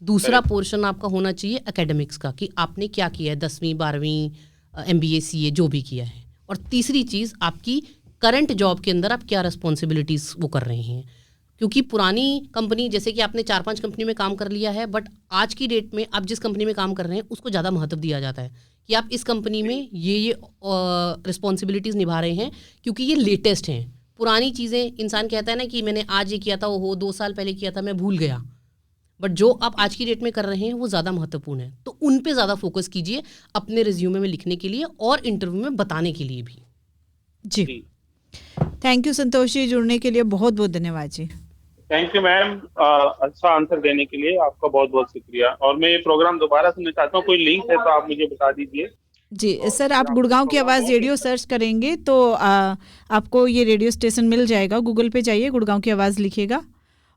दूसरा पोर्शन आपका होना चाहिए एकेडमिक्स का, कि आपने क्या किया है 10वीं 12वीं MBA CA जो भी किया है। और तीसरी चीज़ आपकी करंट जॉब के अंदर आप क्या रिस्पॉन्सिबिलिटीज़ वो कर रहे हैं, क्योंकि पुरानी कंपनी जैसे कि आपने 4-5 कंपनी में काम कर लिया है, बट आज की डेट में आप जिस कंपनी में काम कर रहे हैं उसको ज़्यादा महत्व दिया जाता है कि आप इस कंपनी में ये रिस्पॉन्सिबिलिटीज़ निभा रहे हैं क्योंकि ये लेटेस्ट हैं। पुरानी चीज़ें इंसान कहता है ना कि मैंने आज ये किया था, वो 2 साल पहले किया था, मैं भूल गया, बट जो आप आज की डेट में कर रहे हैं वो ज़्यादा महत्वपूर्ण है। तो उन पे ज़्यादा फोकस कीजिए अपने रिज्यूमे में लिखने के लिए और इंटरव्यू में बताने के लिए भी जी। थैंक यू संतोष जी, जुड़ने के लिए बहुत बहुत धन्यवाद जी। थैंक यू मैम, अच्छा आंसर देने के लिए आपका बहुत बहुत शुक्रिया। और मैं ये प्रोग्राम दोबारा सुनना चाहता हूँ, कोई लिंक है तो आप मुझे बता दीजिए। जी सर, आप गुड़गांव की आवाज़ रेडियो सर्च करेंगे तो आपको ये रेडियो स्टेशन मिल जाएगा। गूगल पे जाइए, गुड़गांव की आवाज़ लिखिएगा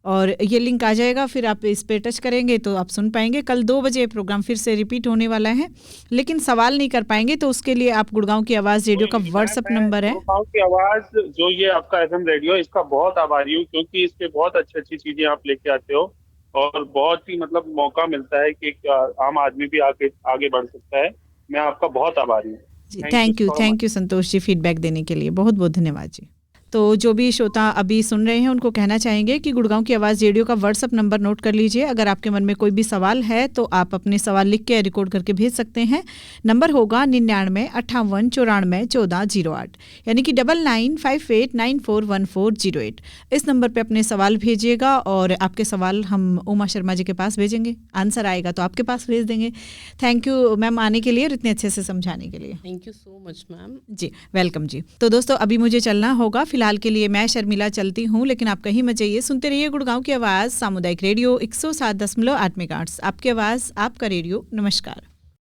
और ये लिंक आ जाएगा, फिर आप इस पे टच करेंगे तो आप सुन पाएंगे। कल 2 बजे प्रोग्राम फिर से रिपीट होने वाला है, लेकिन सवाल नहीं कर पाएंगे तो उसके लिए आप गुड़गांव की आवाज़ रेडियो का व्हाट्सएप नंबर है। गुड़गांव की आवाज़ जो ये आपका FM रेडियो, इसका बहुत आभारी हूँ क्योंकि इस पे बहुत अच्छी चीज़ें आप लेके आते हो और बहुत ही मतलब मौका मिलता है कि आम आदमी भी आगे बढ़ सकता है। मैं आपका बहुत आभारी हूँ जी। Thank you Santosh ji, feedback देने के लिए बहुत बहुत धन्यवाद जी। तो जो भी श्रोता अभी सुन रहे हैं उनको कहना चाहेंगे कि गुड़गांव की आवाज़ रेडियो का व्हाट्सएप नंबर नोट कर लीजिए। अगर आपके मन में कोई भी सवाल है तो आप अपने सवाल लिख के रिकॉर्ड करके भेज सकते हैं। नंबर होगा 99 58 94 14 08, यानी कि 9958 941408। इस नंबर पे अपने सवाल भेजिएगा और आपके सवाल हम उमा शर्मा जी के पास भेजेंगे, आंसर आएगा तो आपके पास भेज देंगे। थैंक यू मैम आने के लिए और इतने अच्छे से समझाने के लिए। Thank you so much ma'am जी, वेलकम जी। तो दोस्तों अभी मुझे चलना होगा, फिलहाल के लिए मैं शर्मिला चलती हूँ, लेकिन आप कहीं मत जाइए, सुनते रहिए गुड़गांव की आवाज़ सामुदायिक रेडियो 107.8 मेगाहर्ट्ज़। आपकी आवाज़, आपका रेडियो। नमस्कार।